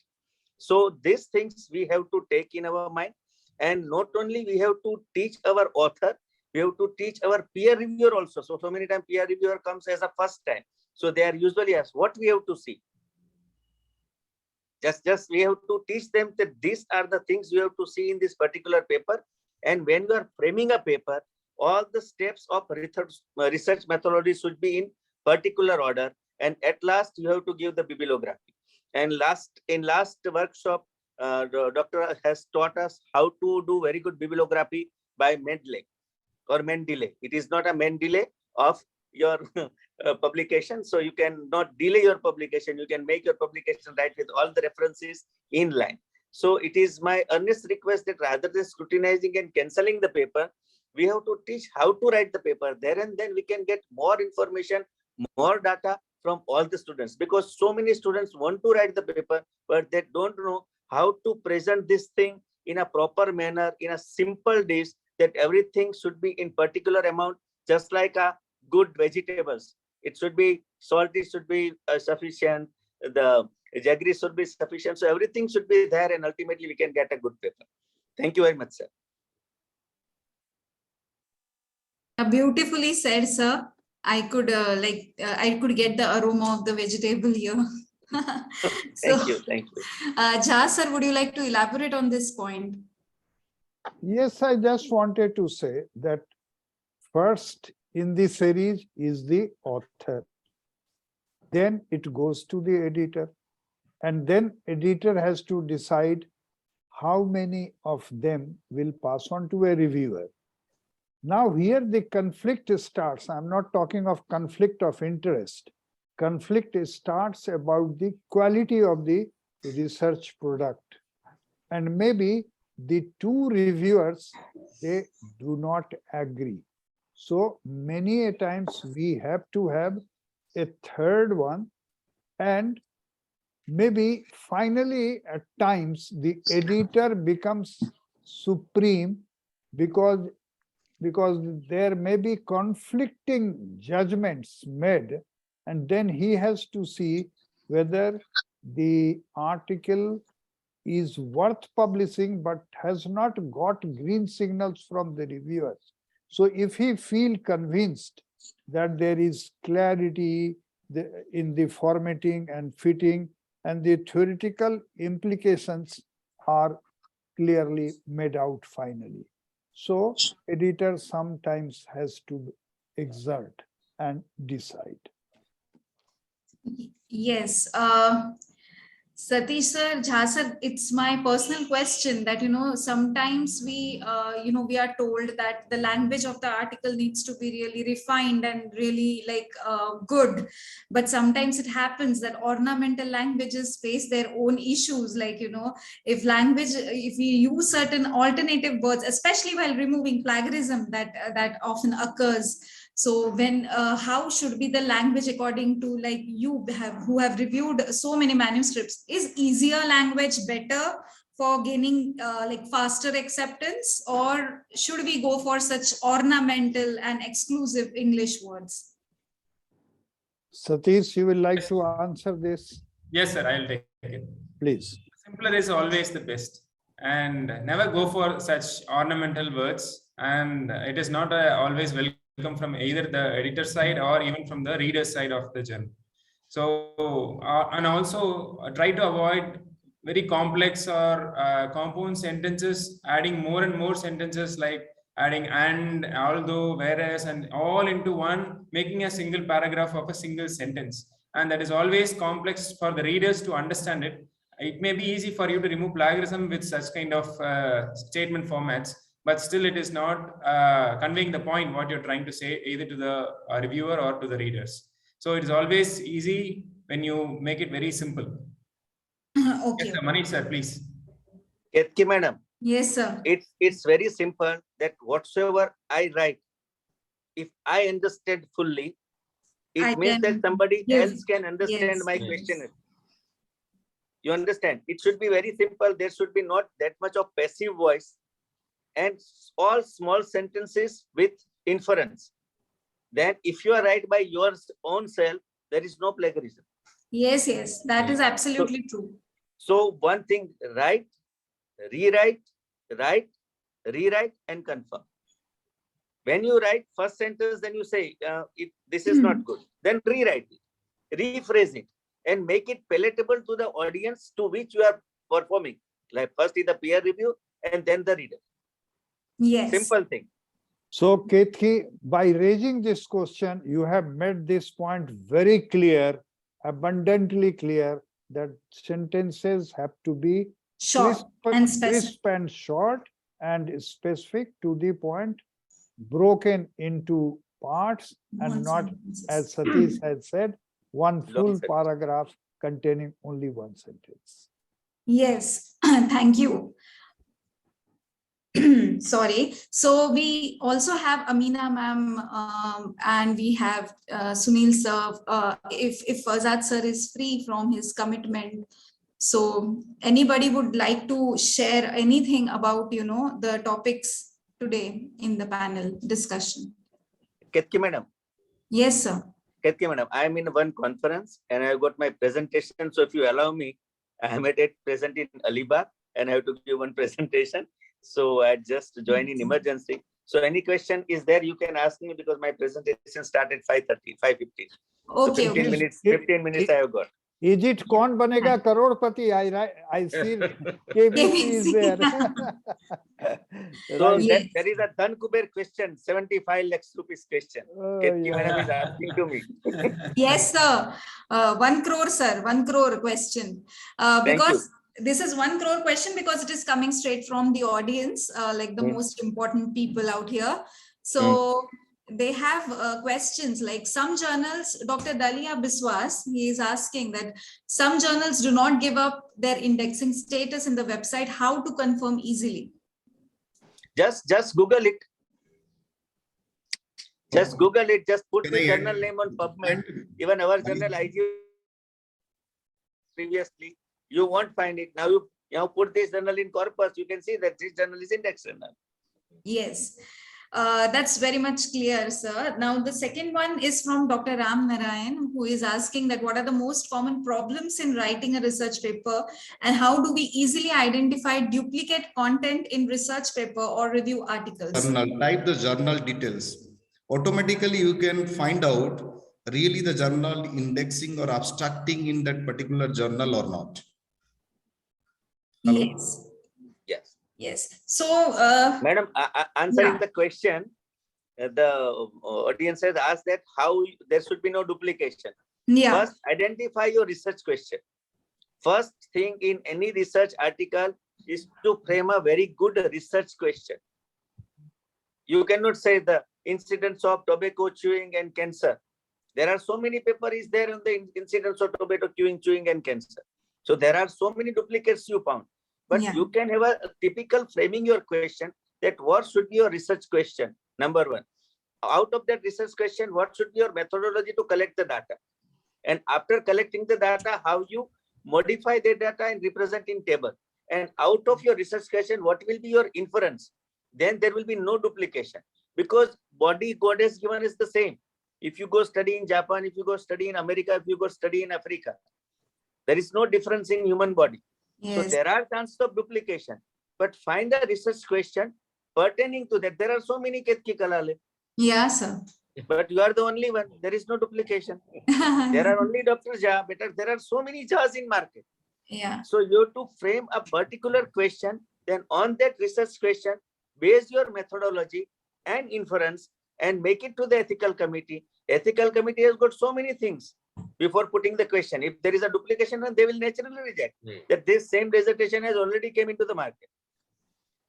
So these things we have to take in our mind. And not only we have to teach our author, we have to teach our peer reviewer also. So many times peer reviewer comes as a first time. So they are usually asked what we have to see. Just we have to teach them that these are the things you have to see in this particular paper. And when you are framing a paper, all the steps of research methodology should be in particular order. And at last, you have to give the bibliography. And in last workshop, the doctor has taught us how to do very good bibliography by Mendeley or Mendeley. It is not a Mendeley of your publication. So you cannot delay your publication. You can make your publication right with all the references in line. So it is my earnest request that rather than scrutinizing and cancelling the paper, we have to teach how to write the paper there, and then we can get more information, more data from all the students, because so many students want to write the paper, but they don't know how to present this thing in a proper manner, in a simple dish, that everything should be in particular amount, just like a good vegetables. It should be salty, should be sufficient, the jaggery should be sufficient. So everything should be there, and ultimately we can get a good paper. Thank you very much, sir. Beautifully said, sir. I could get the aroma of the vegetable here. Thank you. Jha sir, would you like to elaborate on this point? Yes, I just wanted to say that first in the series is the author. Then it goes to the editor. And then editor has to decide how many of them will pass on to a reviewer. Now here the conflict starts. I'm not talking of conflict of interest. Conflict starts about the quality of the research product. And maybe the two reviewers, they do not agree. So many a times we have to have a third one, and maybe finally at times the editor becomes supreme because there may be conflicting judgments made, and then he has to see whether the article is worth publishing but has not got green signals from the reviewers. So if he feels convinced that there is clarity in the formatting and fitting, and the theoretical implications are clearly made out finally. So editor sometimes has to exert and decide. Yes. Satish sir, Jha sir, it's my personal question that, sometimes we are told that the language of the article needs to be really refined and really good. But sometimes it happens that ornamental languages face their own issues. If we use certain alternative words, especially while removing plagiarism that often occurs. So how should be the language according to who have reviewed so many manuscripts? Is easier language better for gaining faster acceptance, or should we go for such ornamental and exclusive English words? Satish, you will like to answer this? Yes, sir, I'll take it. Please. Simpler is always the best, and never go for such ornamental words. And it is not always welcome from either the editor side or even from the reader side of the journal. So, and also try to avoid very complex or compound sentences, adding more and more sentences like adding and, although, whereas, and all into one, making a single paragraph of a single sentence. And that is always complex for the readers to understand it. It may be easy for you to remove plagiarism with such kind of statement formats, but still it is not conveying the point what you're trying to say either to the reviewer or to the readers. So it is always easy when you make it very simple. Okay. Yes, sir. Manish sir, please. Ketki madam, Yes, sir. it's very simple that whatsoever I write, if I understand fully, it I means that can somebody give- else can understand yes, my yes. question. You understand? It should be very simple. There should be not that much of passive voice and all small sentences with inference. Then if you are right by your own self, there is no plagiarism. Yes, yes, that is absolutely true. So one thing, write, rewrite, write, rewrite, and confirm. When you write first sentence, then you say, this is not good. Then rewrite it, rephrase it, and make it palatable to the audience to which you are performing. Like first is the peer review and then the reader. Yes. Simple thing. So Ketki, by raising this question, you have made this point very clear, abundantly clear, that sentences have to be Short and specific. crisp and short and specific to the point, broken into parts and One not, sentences. as Satish had said, one full sentence. paragraph containing only one sentence. Yes, thank you. Sorry. So we also have Amina ma'am and we have Sunil sir. If Fazad sir is free from his commitment, so anybody would like to share anything about, you know, the topics today in the panel discussion? Ketki madam, Yes, sir. Ketki madam, I am in one conference and I got my presentation. So if you allow me, I am at it present in Alibag and I have to give one presentation. So I just joined in emergency. So any question is there, you can ask me because my presentation started 5:30, 5:15. So Okay, 15 okay. minutes, It- 15 minutes I have got. Is it Kaun Banega Crorepati? I see KBC is there. So Right. Yes. there is a Dhan Kuber question, 75 lakhs rupees question. Oh, Ketki yeah. madam is asking to me. Yes, sir. 1 crore, sir. 1 crore question. Thank you. Because this is 1 crore question because it is coming straight from the audience, like the most important people out here. So they have questions like some journals, Dr. Dalia Biswas, he is asking that some journals do not give up their indexing status in the website. How to confirm easily? Just Google it. Just Google it. Just put Can the I journal add- name on PubMed. Even our journal IG previously, you won't find it. Now you put this journal in corpus, you can see that this journal is indexed journal. Yes, that's very much clear, sir. Now, the second one is from Dr. Ram Narayan, who is asking that what are the most common problems in writing a research paper and how do we easily identify duplicate content in research paper or review articles? Journal, type the journal details. Automatically, you can find out really the journal indexing or abstracting in that particular journal or not. Hello? Yes, Yes. yes. So, Madam, answering Yeah. the question, the audience has asked that how there should be no duplication. yeah, First, identify your research question. First thing in any research article is to frame a very good research question. You cannot say the incidence of tobacco chewing and cancer. There are so many papers there on the incidence of tobacco chewing and cancer. So there are so many duplicates you found. But Yeah. you can have a typical framing your question that what should be your research question, number one. Out of that research question, what should be your methodology to collect the data? And after collecting the data, how you modify the data and represent in table. And out of your research question, what will be your inference? Then there will be no duplication because body God has given is the same. If you go study in Japan, if you go study in America, if you go study in Africa, there is no difference in human body. So yes, there are chances of duplication, but find a research question pertaining to that. There are so many Ketki Kalale, yeah, sir. but you are the only one. There is no duplication. There are only Dr. Jha, but there are so many Jhas in market. Yeah. So you have to frame a particular question, then on that research question, base your methodology and inference and make it to the ethical committee. Ethical committee has got so many things before putting the question. If there is a duplication, then they will naturally reject that this same dissertation has already came into the market.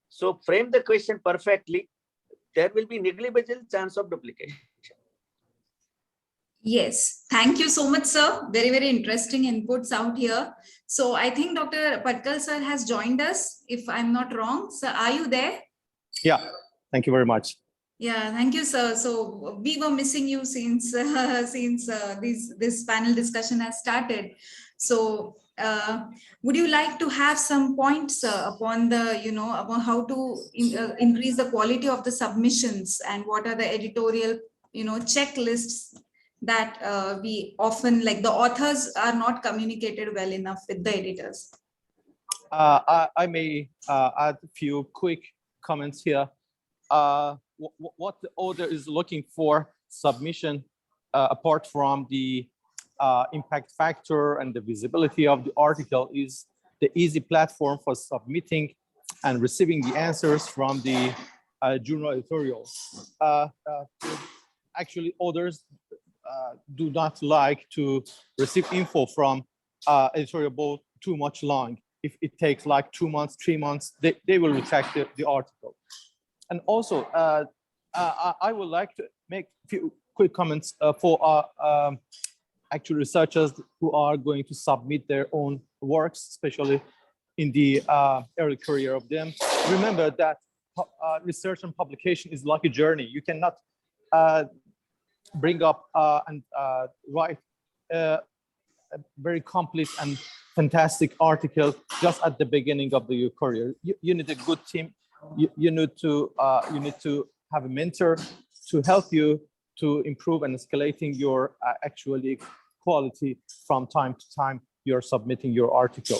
So frame the question perfectly. There will be negligible chance of duplication. Yes, thank you so much, sir. Very, very interesting inputs out here. So I think Dr. Patkal sir has joined us, if I'm not wrong. Sir, are you there? Yeah, thank you very much. Yeah, thank you, sir. So we were missing you since this panel discussion has started. So would you like to have some points upon the, upon how to increase the quality of the submissions, and what are the editorial, checklists that we often, like, the authors are not communicated well enough with the editors? I may add a few quick comments here. What the author is looking for submission, apart from the impact factor and the visibility of the article, is the easy platform for submitting and receiving the answers from the journal editorials. Actually, authors do not like to receive info from editorial board too much long. If it takes like 2 months, 3 months, they will reject the article. And also, I would like to make a few quick comments for actual researchers who are going to submit their own works, especially in the early career of them. Remember that research and publication is like a journey. You cannot bring up and write a very complete and fantastic article just at the beginning of your career. You need a good team. You need to have a mentor to help you to improve and escalating your actually quality from time to time you're submitting your article.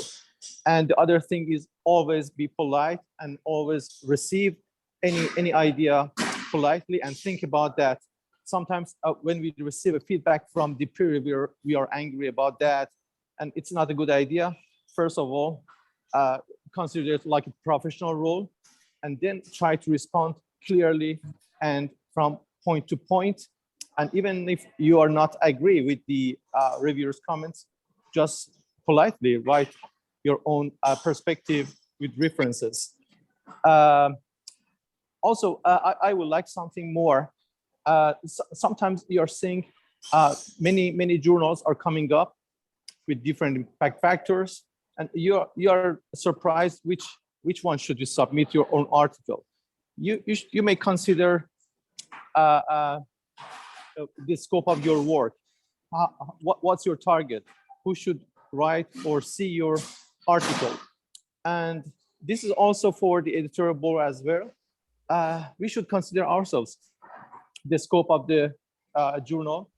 And the other thing is always be polite and always receive any idea politely, and think about that. Sometimes when we receive a feedback from the peer reviewer, we are angry about that, and it's not a good idea. First of all, consider it like a professional role, and then try to respond clearly and from point to point. And even if you are not agree with the reviewer's comments, just politely write your own perspective with references. Also, I would like something more. Sometimes you're seeing many journals are coming up with different impact factors, and you're surprised which one should you submit your own article. You may consider the scope of your work. What's your target? Who should write or see your article? And this is also for the editorial board as well. We should consider ourselves the scope of the journal.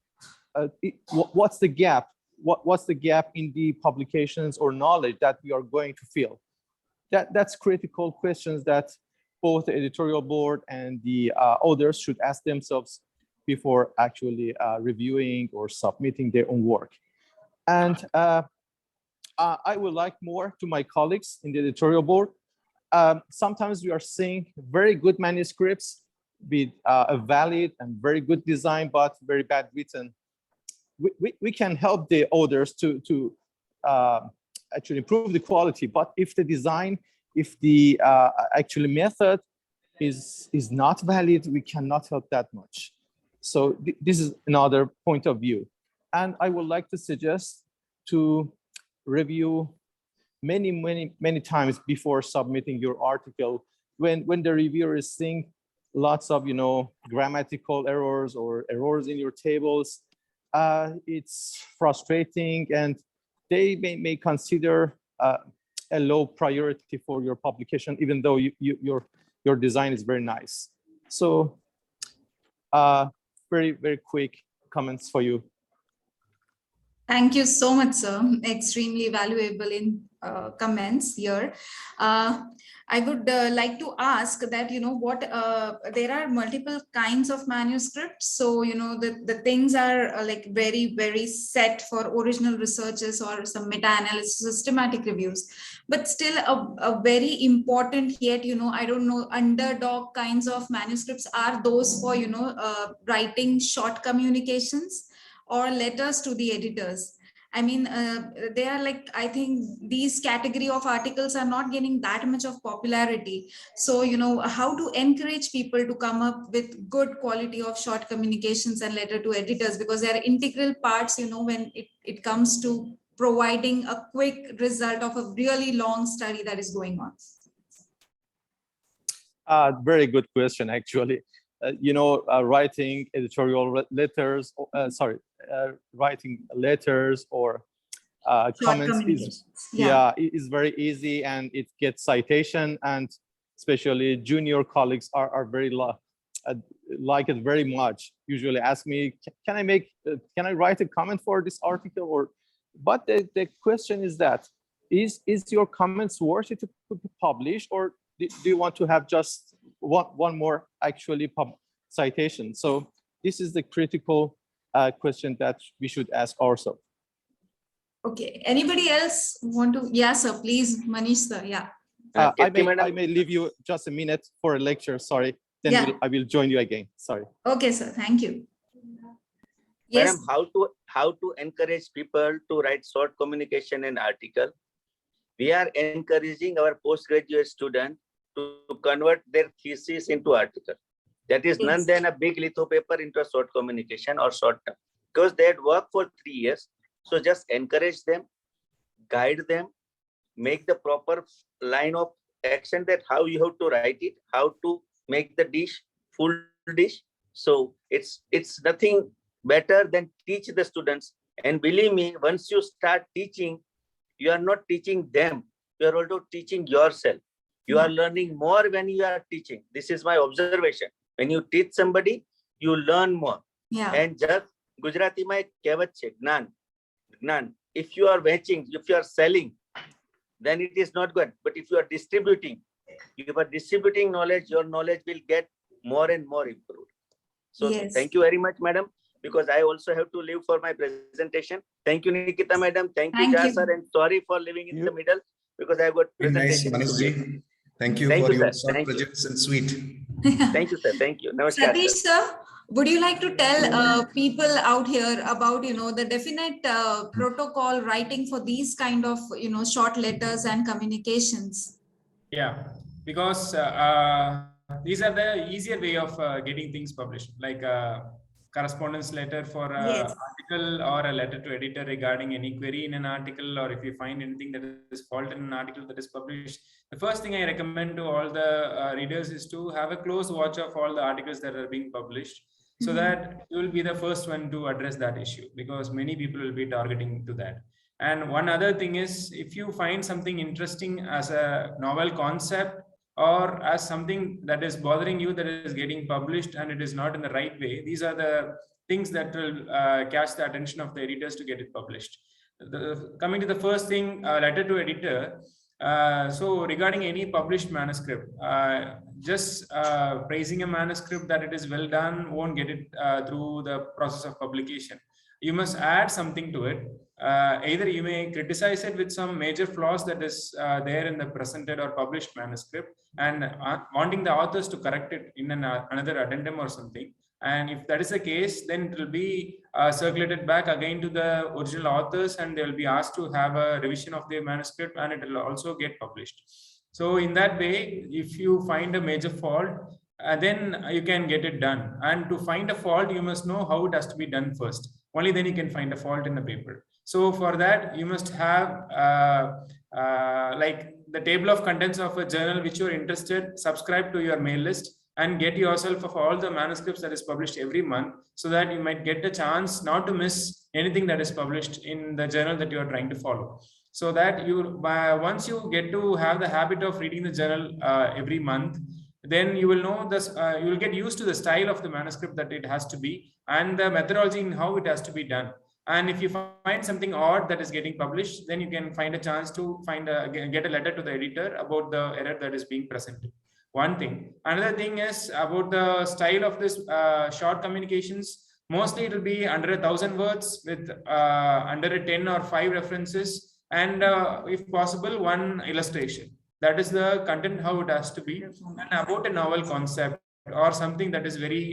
What's the gap? What's the gap in the publications or knowledge that we are going to fill? That's critical questions that both the editorial board and the authors should ask themselves before actually reviewing or submitting their own work. And I would like more to my colleagues in the editorial board. Sometimes we are seeing very good manuscripts with a valid and very good design, but very bad written. We can help the authors to actually improve the quality, but if the design, if the actually method is not valid, we cannot help that much. So this is another point of view. And I would like to suggest to review many times before submitting your article. When the reviewer is seeing lots of grammatical errors or errors in your tables, it's frustrating, and they may consider a low priority for your publication, even though your design is very nice. So very quick comments for you. Thank you so much, sir. Extremely valuable in comments here. I would like to ask that, there are multiple kinds of manuscripts. So, the things are like very, very set for original researches or some meta-analysis, systematic reviews. But still a very important yet, I don't know, underdog kinds of manuscripts are those for, writing short communications or letters to the editors. I mean, they are like, I think these category of articles are not gaining that much of popularity. So, how to encourage people to come up with good quality of short communications and letter to editors, because they are integral parts, when it comes to providing a quick result of a really long study that is going on. Very good question, actually. Writing editorial letters, writing letters or Short comments communications. is very easy, and it gets citation, and especially junior colleagues are very like it very much. Usually ask me, can I write a comment for this article? But the question is that, is your comments worth it to be published, or do you want to have just one more actually citation? So this is the critical question that we should ask ourselves. Okay, anybody else want to? Yeah, sir, please, Manish sir, yeah. I may leave you just a minute for a lecture, sorry. Then Yeah. I will join you again, sorry. Okay, sir, thank you. Yes. Madam, how to encourage people to write short communication and article? We are encouraging our postgraduate students to convert their thesis into article. That is none Yes. than a big litho paper into a short communication or short term, because they had worked for 3 years. So just encourage them, guide them, make the proper line of action that how you have to write it, how to make the dish full dish. So it's nothing better than teach the students. And believe me, once you start teaching, you are not teaching them, you are also teaching yourself. You are learning more when you are teaching. This is my observation. When you teach somebody, you learn more. Yeah. And just Gujarati my kehawat છે, જ્ઞાન. If you are matching, if you are selling, then it is not good. But if you are distributing knowledge, your knowledge will get more and more improved. So Yes. thank you very much, madam, because I also have to leave for my presentation. Thank you, Nikita madam. Thank you, Thank Jha you. sir, and sorry for living in the middle because I got Very nice, presentation. Manish today. ji. Thank you Thank for you, your sir. short Thank you. presence and sweet. Thank you, sir. Thank you. Namaskar, Satish sir. sir, would you like to tell people out here about, the definite protocol writing for these kind of, short letters and communications? Yeah, because these are the easier way of getting things published, like a correspondence letter for an Yes. article, or a letter to editor regarding any query in an article, or if you find anything that is fault in an article that is published. The first thing I recommend to all the readers is to have a close watch of all the articles that are being published, so that you will be the first one to address that issue, because many people will be targeting to that. And one other thing is, if you find something interesting as a novel concept, or as something that is bothering you that is getting published and it is not in the right way, these are the things that will catch the attention of the editors to get it published. Coming to the first thing, letter to editor. So regarding any published manuscript, just praising a manuscript that it is well done won't get it through the process of publication. You must add something to it. Either you may criticize it with some major flaws that is there in the presented or published manuscript, and wanting the authors to correct it in another addendum or something. And if that is the case, then it will be circulated back again to the original authors, and they will be asked to have a revision of their manuscript, and it will also get published. So in that way, if you find a major fault, then you can get it done. And to find a fault, you must know how it has to be done first. Only then you can find a fault in the paper. So for that, you must have like the table of contents of a journal which you're interested, subscribe to your mail list, and get yourself of all the manuscripts that is published every month, so that you might get a chance not to miss anything that is published in the journal that you are trying to follow. So that you, once you get to have the habit of reading the journal every month, then you will know this, you will get used to the style of the manuscript that it has to be, and the methodology in how it has to be done. And if you find something odd that is getting published, then you can find a chance to get a letter to the editor about the error that is being presented. One thing. Another thing is about the style of this short communications. Mostly it will be under 1,000 words with under 10 or 5 references, and if possible, 1 illustration. That is the content, how it has to be. And about a novel concept or something that is very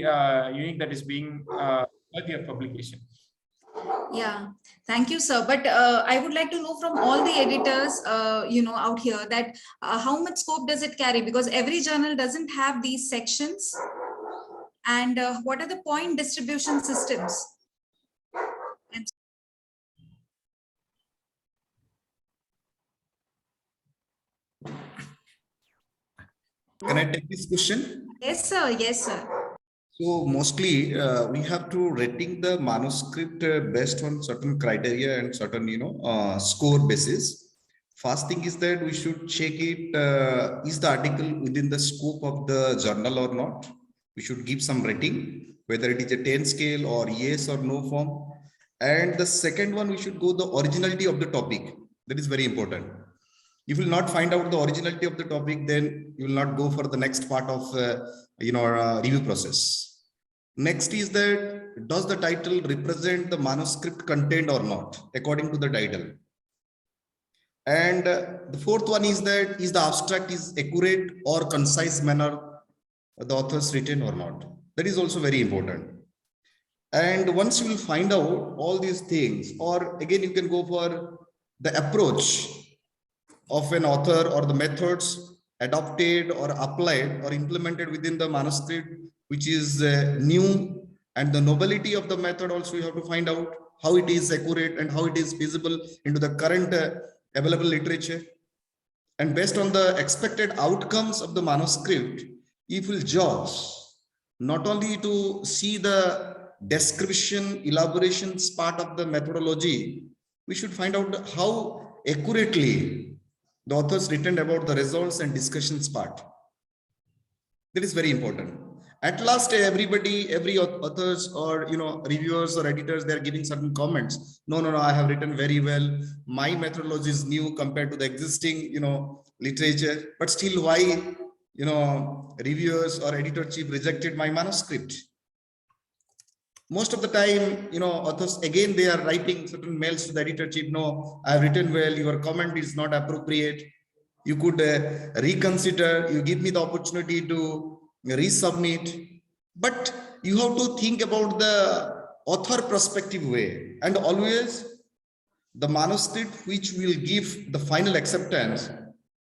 unique, that is being worthy of publication. Yeah, thank you, sir. But I would like to know from all the editors, out here, that how much scope does it carry? Because every journal doesn't have these sections. And what are the point distribution systems? Can I take this question? Yes, sir. Yes, sir. So mostly we have to rating the manuscript based on certain criteria and certain, score basis. First thing is that we should check it, is the article within the scope of the journal or not? We should give some rating, whether it is a 10 scale or yes or no form. And the second one, we should go the originality of the topic. That is very important. If you will not find out the originality of the topic, then you will not go for the next part of review process. Next is that, does the title represent the manuscript content or not, according to the title? And the fourth one is that, is the abstract is accurate or concise manner the author's written or not? That is also very important. And once you will find out all these things, or again, you can go for the approach of an author or the methods adopted or applied or implemented within the manuscript, which is new, and the nobility of the method also you have to find out how it is accurate and how it is feasible into the current available literature. And based on the expected outcomes of the manuscript, if you will judge not only to see the description, elaborations part of the methodology, we should find out how accurately the authors written about the results and discussions part. That is very important. At last, every authors or reviewers or editors, they are giving certain comments. No, I have written very well. My methodology is new compared to the existing literature. But still, why reviewers or editor-chief rejected my manuscript? Most of the time, authors, again, they are writing certain mails to the editor-chief. No, I have written well. Your comment is not appropriate. You could reconsider. You give me the opportunity to resubmit. But you have to think about the author perspective way. And always the manuscript which will give the final acceptance,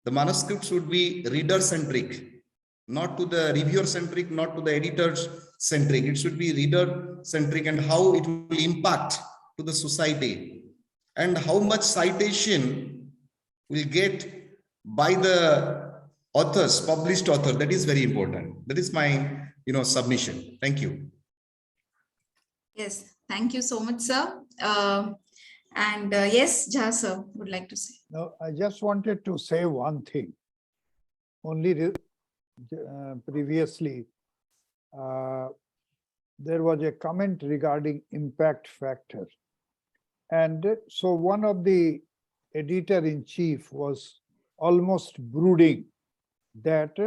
the manuscript should be reader-centric, not to the reviewer-centric, not to the editors-centric. It should be reader-centric, and how it will impact to the society, and how much citation will get by the authors, published author. That is very important. That is my submission. Thank you. Yes, thank you so much, sir. Yes, Jha sir would like to say. No, I just wanted to say one thing. Only previously, there was a comment regarding impact factor. And so one of the editor-in-chief was almost brooding that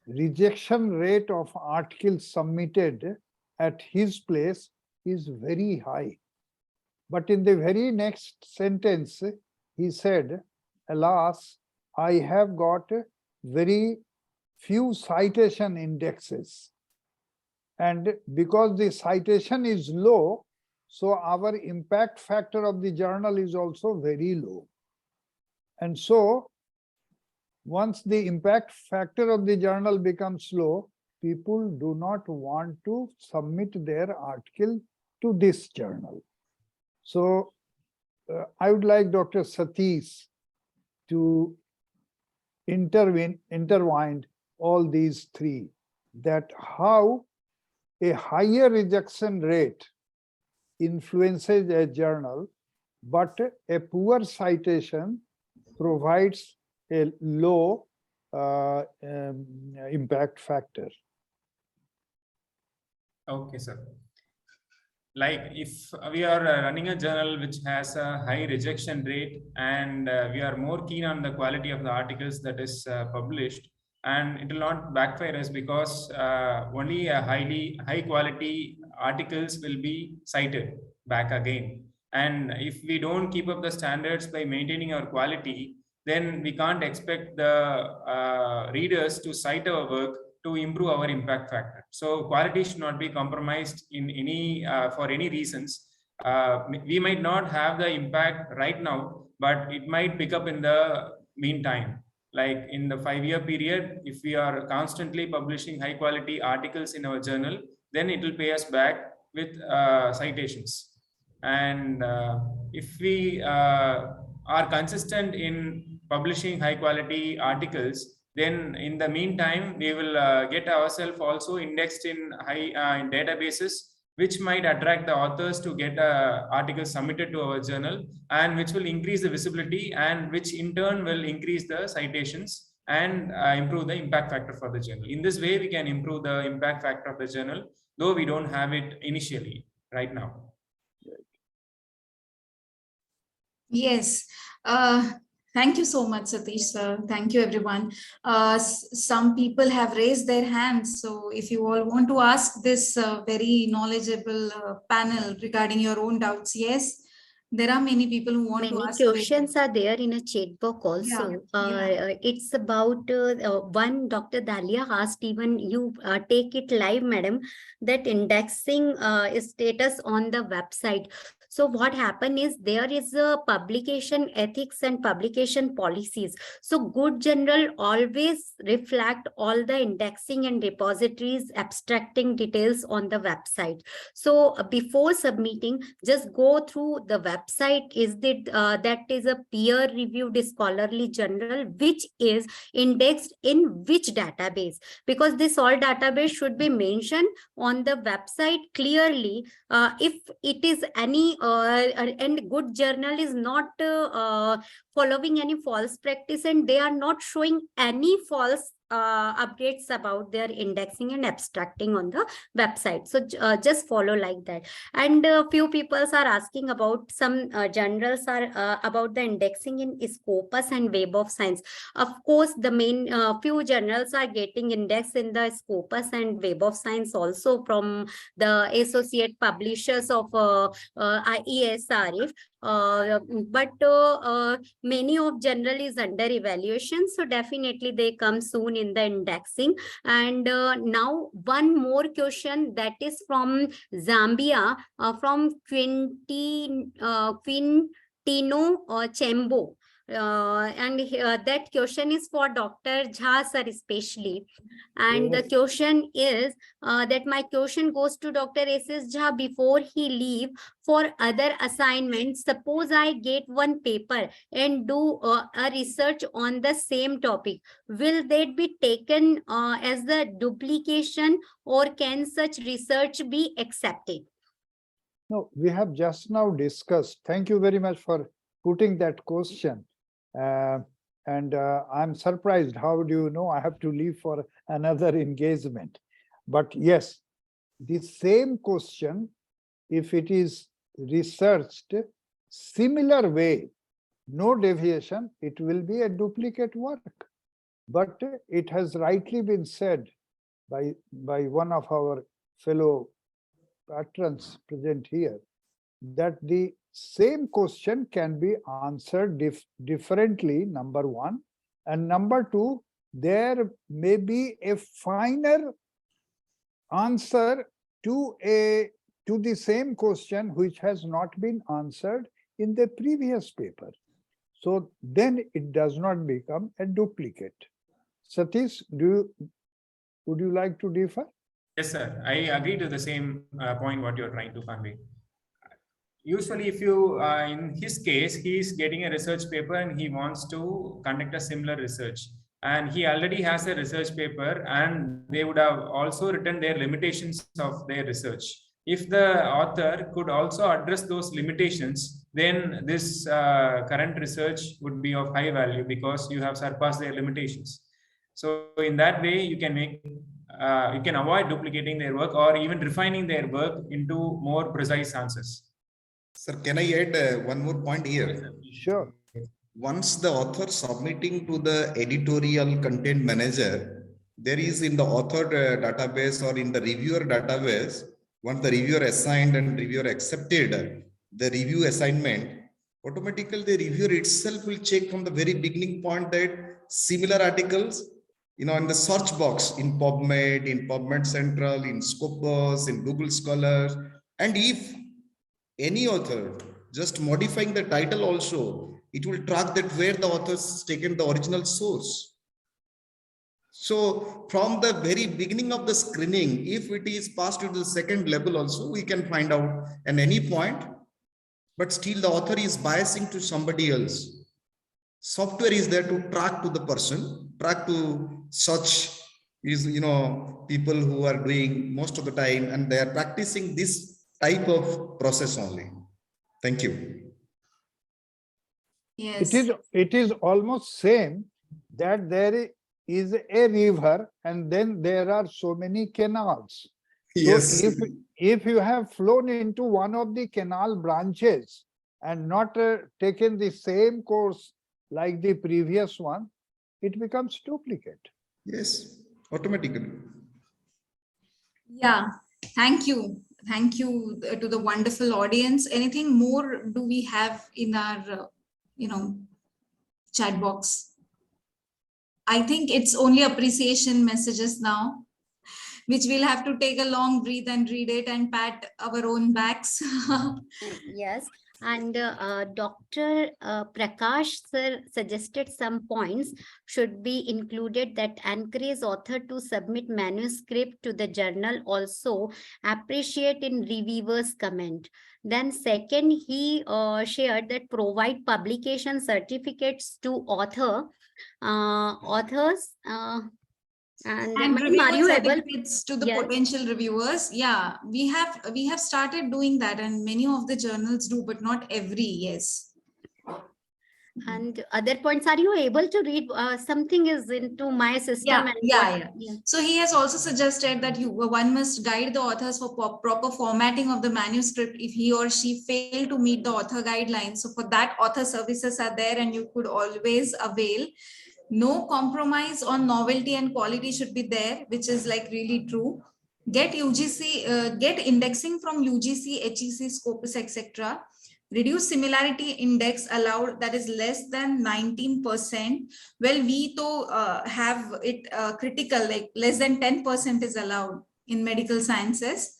rejection rate of articles submitted at his place is very high. But in the very next sentence, he said, alas, I have got very few citation indexes. And because the citation is low, so our impact factor of the journal is also very low. And so once the impact factor of the journal becomes low, people do not want to submit their article to this journal. So I would like Dr. Satish to intertwine all these three, that how a higher rejection rate influences a journal, but a poor citation provides a low impact factor. Okay, sir. like if we are running a journal which has a high rejection rate, and we are more keen on the quality of the articles that is published, and it will not backfire us, because only a high quality articles will be cited back again. And if we don't keep up the standards by maintaining our quality, then we can't expect the readers to cite our work to improve our impact factor. So quality should not be compromised in any for any reasons. We might not have the impact right now, but it might pick up in the meantime. Like in the 5-year period, if we are constantly publishing high quality articles in our journal, then it will pay us back with citations. And if we are consistent in publishing high quality articles, then in the meantime, we will get ourselves also indexed in high in databases, which might attract the authors to get articles submitted to our journal, and which will increase the visibility, and which in turn will increase the citations and improve the impact factor for the journal. In this way, we can improve the impact factor of the journal, though we don't have it initially right now. Yes. Thank you so much, Satish, sir. Thank you, everyone. Some people have raised their hands. So if you all want to ask this very knowledgeable panel regarding your own doubts, yes, there are many people who want to Many ask. questions are there in a chat box also. It's about one Dr. Dalia asked, even you take it live, madam, that indexing status on the website. So what happened is there is a publication ethics and publication policies. So Good Journal always reflect all the indexing and repositories abstracting details on the website. So before submitting, just go through the website. Is that is a peer-reviewed scholarly journal which is indexed in which database? Because this all database should be mentioned on the website clearly. If it is any and Good Journal is not following any false practice, and they are not showing any false updates about their indexing and abstracting on the website. So just follow like that. And a few people are asking about some journals are about the indexing in Scopus and Web of Science. Of course, the main few journals are getting indexed in the Scopus and Web of Science also from the associate publishers of ESRF. But many of journal is under evaluation, so definitely they come soon in the indexing. And now one more question that is from Zambia, from Quintino Chembo. And that question is for Dr. Jha sir especially. And the question is that my question goes to Dr. S.S. Jha before he leave for other assignments. Suppose I get one paper and do a research on the same topic. Will that be taken as the duplication, or can such research be accepted? No, we have just now discussed. Thank you very much for putting that question. I'm surprised. How do you know I have to leave for another engagement? But yes, the same question, if it is researched similar way, no deviation, it will be a duplicate work. But it has rightly been said by one of our fellow patrons present here, that the same question can be answered differently, number one. And number two, there may be a finer answer to the same question which has not been answered in the previous paper. So then it does not become a duplicate. Satish, would you like to differ? Yes, sir. I agree to the same point what you're trying to convey. Usually, if you, in his case, he is getting a research paper and he wants to conduct a similar research. And he already has a research paper, and they would have also written their limitations of their research. If the author could also address those limitations, then this current research would be of high value because you have surpassed their limitations. So in that way, you can make you can avoid duplicating their work or even refining their work into more precise answers. Sir, can I add one more point here? Sure. Once the author submitting to the editorial content manager, there is in the author database or in the reviewer database, once the reviewer assigned and reviewer accepted the review assignment, automatically the reviewer itself will check from the very beginning point that similar articles, in the search box in PubMed Central, in Scopus, in Google Scholars, and if any author just modifying the title also, it will track that where the author's taken the original source. So from the very beginning of the screening, if it is passed to the second level also, we can find out at any point, but still the author is biasing to somebody else. Software is there to track to the person, track to such is, people who are doing most of the time, and they are practicing this type of process only. Thank you. Yes. It is almost same that there is a river and then there are so many canals. Yes. So if you have flown into one of the canal branches and not taken the same course like the previous one, it becomes duplicate. Yes, automatically. Yeah, thank you. Thank you to the wonderful audience. Anything more do we have in our, chat box? I think it's only appreciation messages now, which we'll have to take a long breath and read it and pat our own backs. Yes, and Dr. Prakash sir suggested some points should be included that encourage author to submit manuscript to the journal, also appreciate in reviewers comment. Then second, he shared that provide publication certificates to authors. And And ma'am, reviewer are you able? certificates to the Yes. potential reviewers. Yeah, we have started doing that, and many of the journals do, but not every. Yes. And other points, are you able to read? Something is into my system. Yeah, and yeah. So he has also suggested that one must guide the authors for proper formatting of the manuscript if he or she fail to meet the author guidelines. So for that, author services are there, and you could always avail. No compromise on novelty and quality should be there, which is like really true. Get UGC, get indexing from UGC, HEC, Scopus, etc. Reduce similarity index allowed, that is less than 19%. Well, we have it critical, like less than 10% is allowed in medical sciences.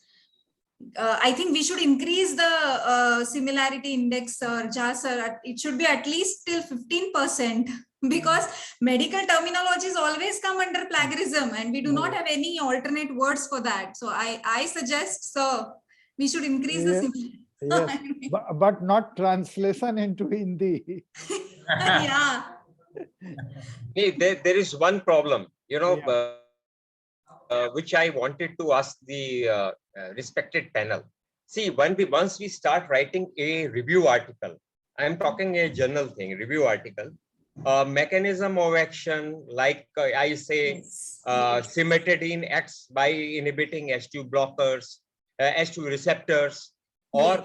I think we should increase the similarity index, it should be at least till 15%. Because medical terminologies always come under plagiarism, and we do not have any alternate words for that. So I suggest, sir, we should increase the similarity. Yes, but not translation into Hindi. Yeah. Hey, there is one problem, which I wanted to ask the respected panel. See, once we start writing a review article, I'm talking a journal thing, review article, mechanism of action, like I say, cimetidine acts by inhibiting H2 blockers, H2 receptors, or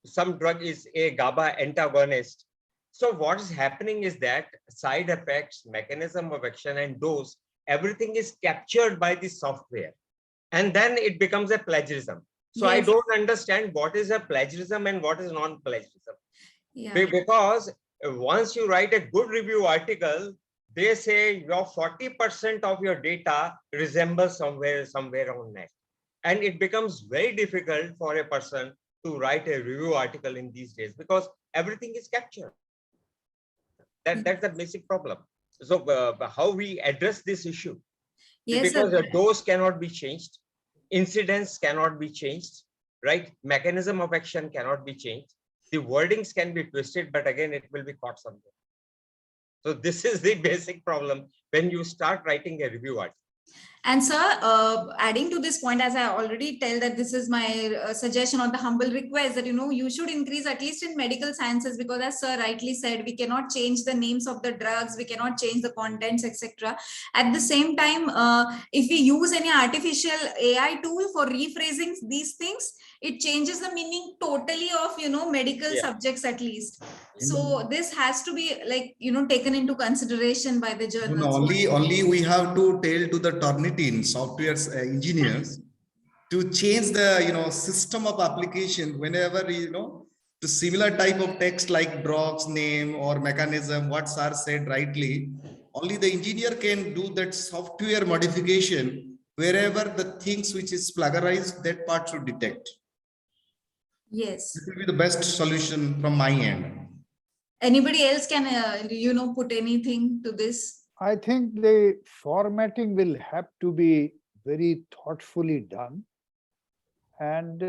some drug is a GABA antagonist. So what is happening is that side effects, mechanism of action, and dose, everything is captured by the software. And then it becomes a plagiarism. So I don't understand what is a plagiarism and what is non-plagiarism. Because once you write a good review article, they say your 40% of your data resembles somewhere on net. And it becomes very difficult for a person to write a review article in these days because everything is captured. That's the basic problem. So how we address this issue? Yes, because the dose cannot be changed, incidence cannot be changed, right? Mechanism of action cannot be changed. The wordings can be twisted, but again, it will be caught somewhere. So this is the basic problem when you start writing a review article. And sir, adding to this point, as I already tell that this is my suggestion or the humble request that, you should increase at least in medical sciences, because as sir rightly said, we cannot change the names of the drugs, we cannot change the contents, etc. At the same time, if we use any artificial AI tool for rephrasing these things, it changes the meaning totally of, medical Yeah. subjects at least. So this has to be like, taken into consideration by the journals. No, only we have to tell to the Turnitin software engineers to change the system of application whenever the similar type of text like drugs name or mechanism what sir said rightly. Only the engineer can do that software modification wherever the things which is plagiarized, that part should detect. Yes. This will be the best solution from my end. Anybody else can, put anything to this? I think the formatting will have to be very thoughtfully done. And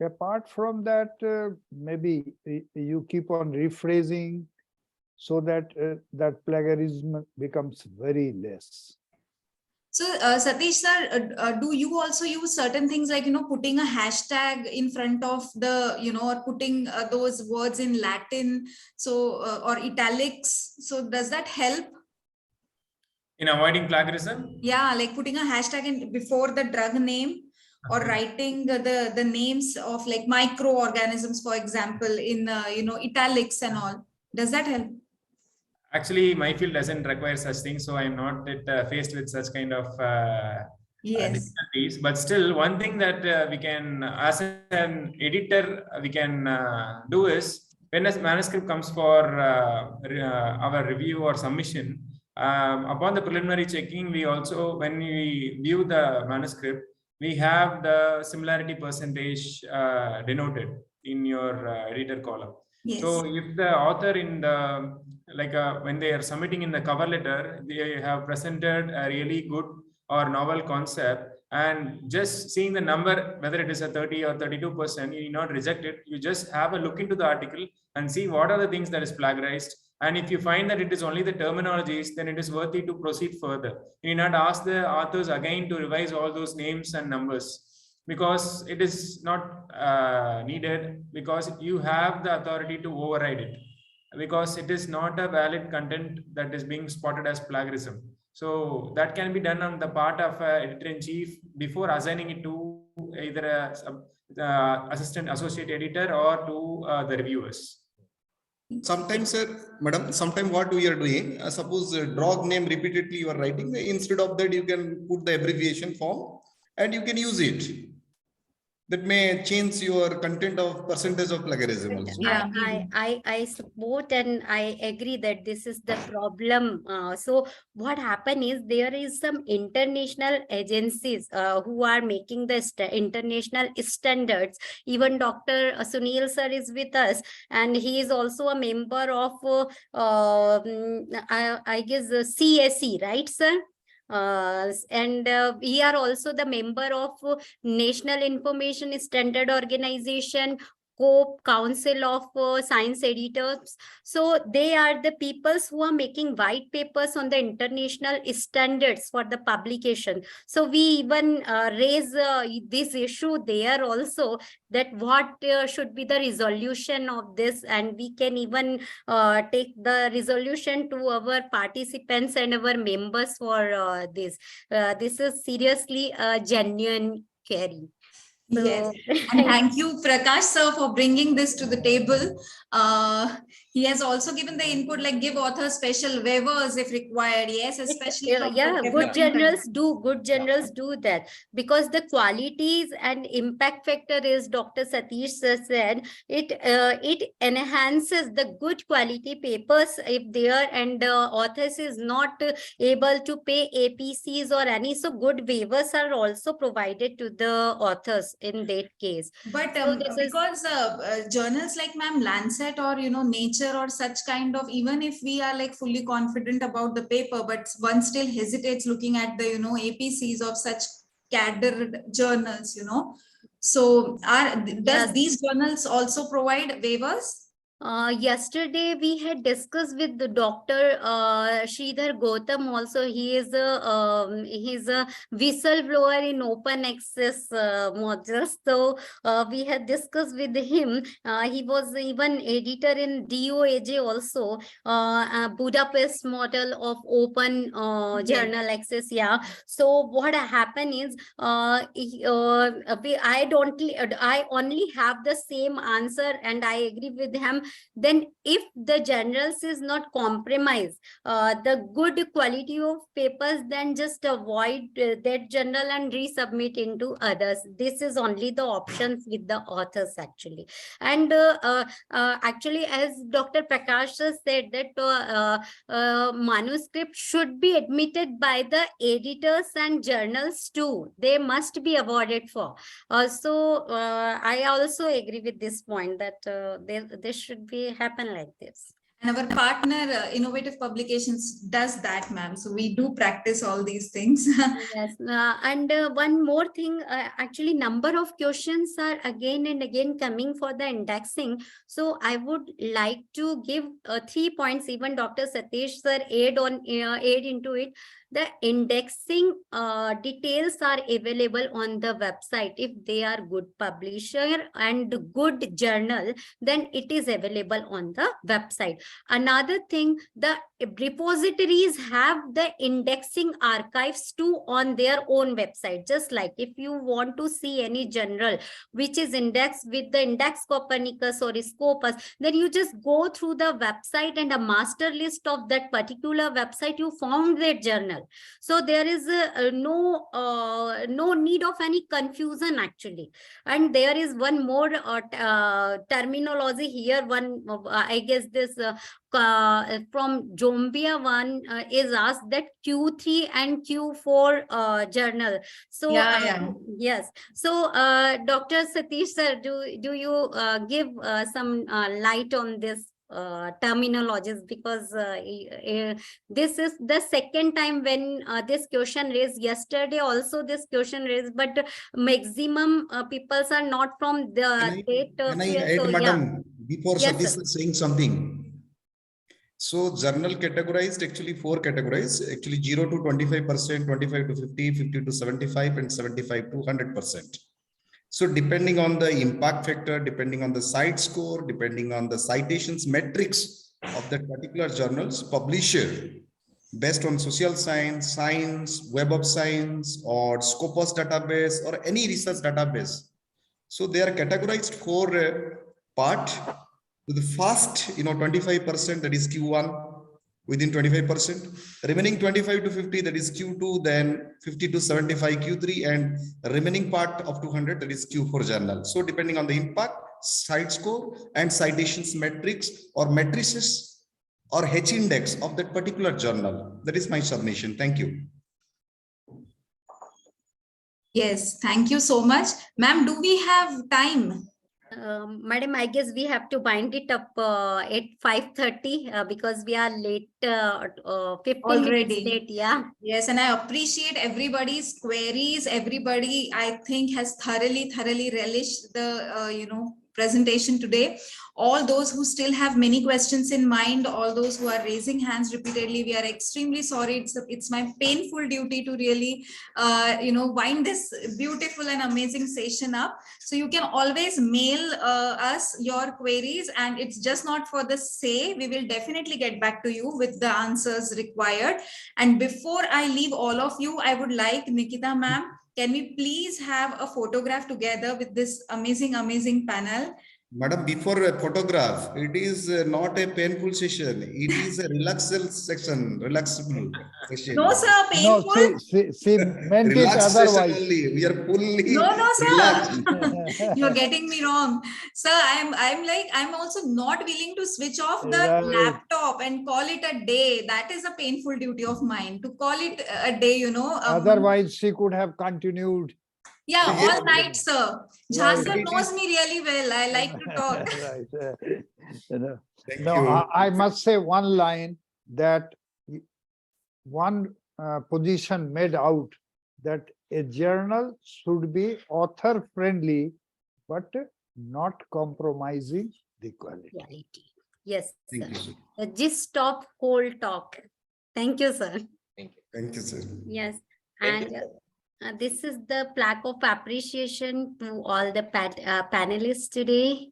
apart from that, maybe you keep on rephrasing so that that plagiarism becomes very less. So, Satish sir, do you also use certain things like, putting a hashtag in front of the, or putting those words in Latin, so, or italics? So does that help? In avoiding plagiarism? Yeah, like putting a hashtag in before the drug name, or writing the names of like microorganisms, for example, in, italics and all. Does that help? Actually, my field doesn't require such things, so I'm not faced with such kind of Yes. difficulties. But still, one thing that we can, as an editor, we can do is when a manuscript comes for our review or submission, upon the preliminary checking, we also, when we view the manuscript, we have the similarity percentage denoted in your editor column. Yes. So if the author in the, like when they are submitting in the cover letter, they have presented a really good or novel concept, and just seeing the number, whether it is a 30 or 32%, you need not reject it. You just have a look into the article and see what are the things that is plagiarized. And if you find that it is only the terminologies, then it is worthy to proceed further. You need not ask the authors again to revise all those names and numbers, because it is not needed, because you have the authority to override it, because it is not a valid content that is being spotted as plagiarism. So that can be done on the part of editor-in-chief before assigning it to either a assistant associate editor or to the reviewers. Sometimes, sir, madam, sometimes what we are doing, suppose drug name repeatedly you are writing, instead of that you can put the abbreviation form and you can use it. That may change your content of percentage of plagiarism also. Yeah. I support and I agree that this is the problem. So what happened is there is some international agencies who are making the international standards. Even Dr. Sunil sir is with us, and he is also a member of I guess CSE, right, sir? And we are also the member of National Information Standard Organization, COPE, Council of Science Editors. So they are the peoples who are making white papers on the international standards for the publication. So we even raise this issue there also, that what should be the resolution of this, and we can even take the resolution to our participants and our members for this. This is seriously a genuine query. So, yes, and thank you, Prakash sir, for bringing this to the table. He has also given the input, like give authors special waivers if required. Yes, especially for yeah, good developing journals do, good journals do that, because the qualities and impact factor is Dr. Satish sir said, it enhances the good quality papers if there, and the authors is not able to pay APCs or any, so good waivers are also provided to the authors in that case. But So this is- because journals like ma'am Lancet or Nature or such kind of, even if we are like fully confident about the paper, but one still hesitates looking at the APCs of such cadred journals. So does Yes. these journals also provide waivers? Yesterday we had discussed with the Dr. Sridhar Gautam also. He is a whistleblower in open access modules. So we had discussed with him. He was even editor in DOAJ also, Budapest model of open Yes. journal access. Yeah. So what happened is, I only have the same answer, and I agree with him. Then if the journals is not compromised, the good quality of papers, then just avoid that journal and resubmit into others. This is only the options with the authors actually. And actually, as Dr. Prakash said, that manuscript should be admitted by the editors and journals too. They must be awarded for. So I also agree with this point that this should be happen like this. And our partner, Innovative Publications, does that, ma'am. So we do practice all these things. Yes, and one more thing, actually number of questions are again and again coming for the indexing. So I would like to give 3 points, even Dr. Satish sir aid into it. The indexing details are available on the website. If they are good publisher and good journal, then it is available on the website. Another thing, the repositories have the indexing archives too on their own website. Just like if you want to see any journal which is indexed with the Index Copernicus or Scopus, then you just go through the website and a master list of that particular website, you found that journal. So there is no need of any confusion actually. And there is one more terminology here. One I guess this from Jombia one is asked that Q3 and Q4 journal. So yes. So Dr. Satish sir, do you give some light on this terminologies, because this is the second time when this question raised. Yesterday also this question raised, but maximum peoples are not from the state. Can I add, So, madam, before Yes, Satish sir. is saying something? So journal categorized actually 4 categories, actually 0 to 25%, 25 to 50, 50 to 75, and 75 to 100%. So depending on the impact factor, depending on the site score, depending on the citations metrics of that particular journal's publisher, based on social science, science, web of science, or Scopus database, or any research database. So they are categorized for part to the first, 25%, that is Q1, within 25%, remaining 25 to 50, that is Q2, then 50 to 75 Q3, and remaining part of 200, that is Q4 journal. So depending on the impact, site score, and citations metrics or matrices or H index of that particular journal. That is my submission. Thank you. Yes, thank you so much. Ma'am, do we have time? Madam, I guess we have to bind it up at 5:30 because we are late, 15 Already. minutes late. Yeah. Yes, and I appreciate everybody's queries. Everybody, I think, has thoroughly relished the, presentation today. All those who still have many questions in mind, all those who are raising hands repeatedly, we are extremely sorry. It's my painful duty to really, wind this beautiful and amazing session up. So you can always mail us your queries, and it's just not for the say. We will definitely get back to you with the answers required. And before I leave all of you, I would like Nikita ma'am, can we please have a photograph together with this amazing panel? Madam, before a photograph, it is not a painful session. It is a relaxable session, relaxable session. No, sir, No, painful. she meant it Relaxed session otherwise. only. We are fully No, sir. relaxed. You're getting me wrong. Sir, I'm also not willing to switch off the Right. laptop and call it a day. That is a painful duty of mine, to call it a day, Otherwise, she could have continued. Yeah, Yes, all night, sir. Right. Jha sir It knows is- me really well. I like to talk. Right. Thank No, you. I must say one line, that one position made out, that a journal should be author friendly, but not compromising the quality. Quality. Yes, Thank sir. you, sir. Just stop cold talk. Thank you, sir. Thank you, sir. Yes, Thank and you. this is the plaque of appreciation to all the panelists today.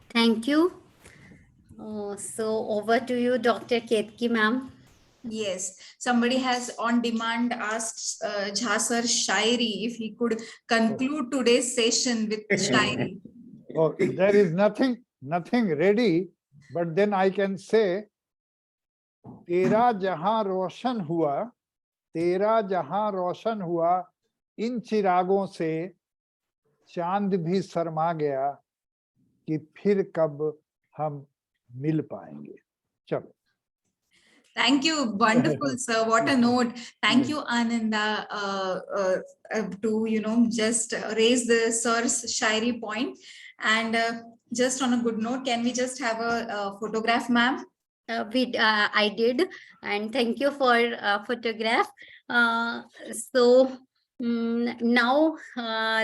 Thank you. So over to you, Dr. Ketki, ma'am. Yes, somebody has on demand asked Jha sir Shairi if he could conclude today's session with Shairi. Oh, there is nothing ready, but then I can say, तेरा जहां रोशन हुआ, तेरा जहां रोशन हुआ, इन चिरागों से चांद भी शर्मा गया कि फिर कब हम मिल पाएंगे. चलो. Thank you, wonderful sir. What a note. Thank you, Ananda, to just raise the sir's Shairi point. And just on a good note, can we just have a photograph, ma'am? I did, and thank you for photograph. So now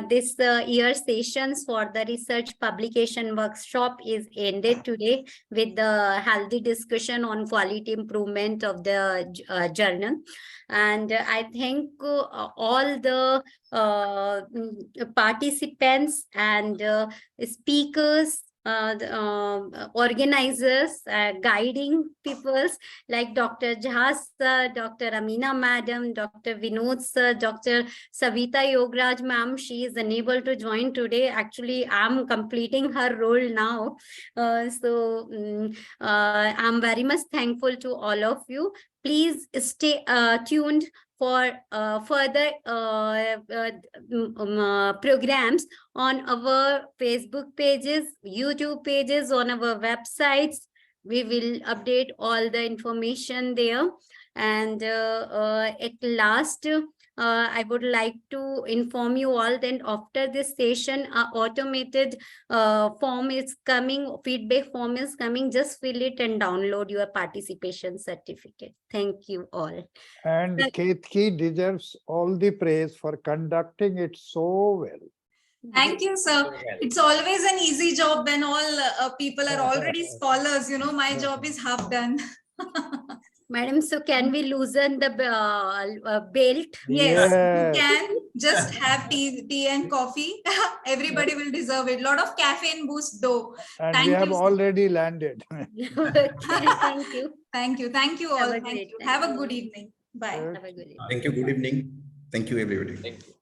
this year sessions for the research publication workshop is ended today with the healthy discussion on quality improvement of the journal. And I thank all the participants and speakers, organizers, guiding peoples like Dr. Jha sir, Dr. Amina madam, Dr. Vinod sir, Dr. Savita Yograj ma'am. She is unable to join today. Actually, I'm completing her role now. I'm very much thankful to all of you. Please stay tuned for further programs on our Facebook pages, YouTube pages, on our websites. We will update all the information there. And at last, I would like to inform you all that after this session, an automated form is coming, feedback form is coming. Just fill it and download your participation certificate. Thank you all. And Ketki deserves all the praise for conducting it so well. Thank you, sir. It's always an easy job when all people are already scholars. My job is half done. Madam, so can we loosen the belt? Yes, you Yes. can just have tea and coffee. Everybody will deserve it. Lot of caffeine boost though. And Thank we you, have sir. already landed. Okay, thank you. Thank you. Thank you all. Have a Thank great you. time. Have a good evening. Bye. Have a good evening. Thank you. Good evening. Thank you, everybody. Thank you.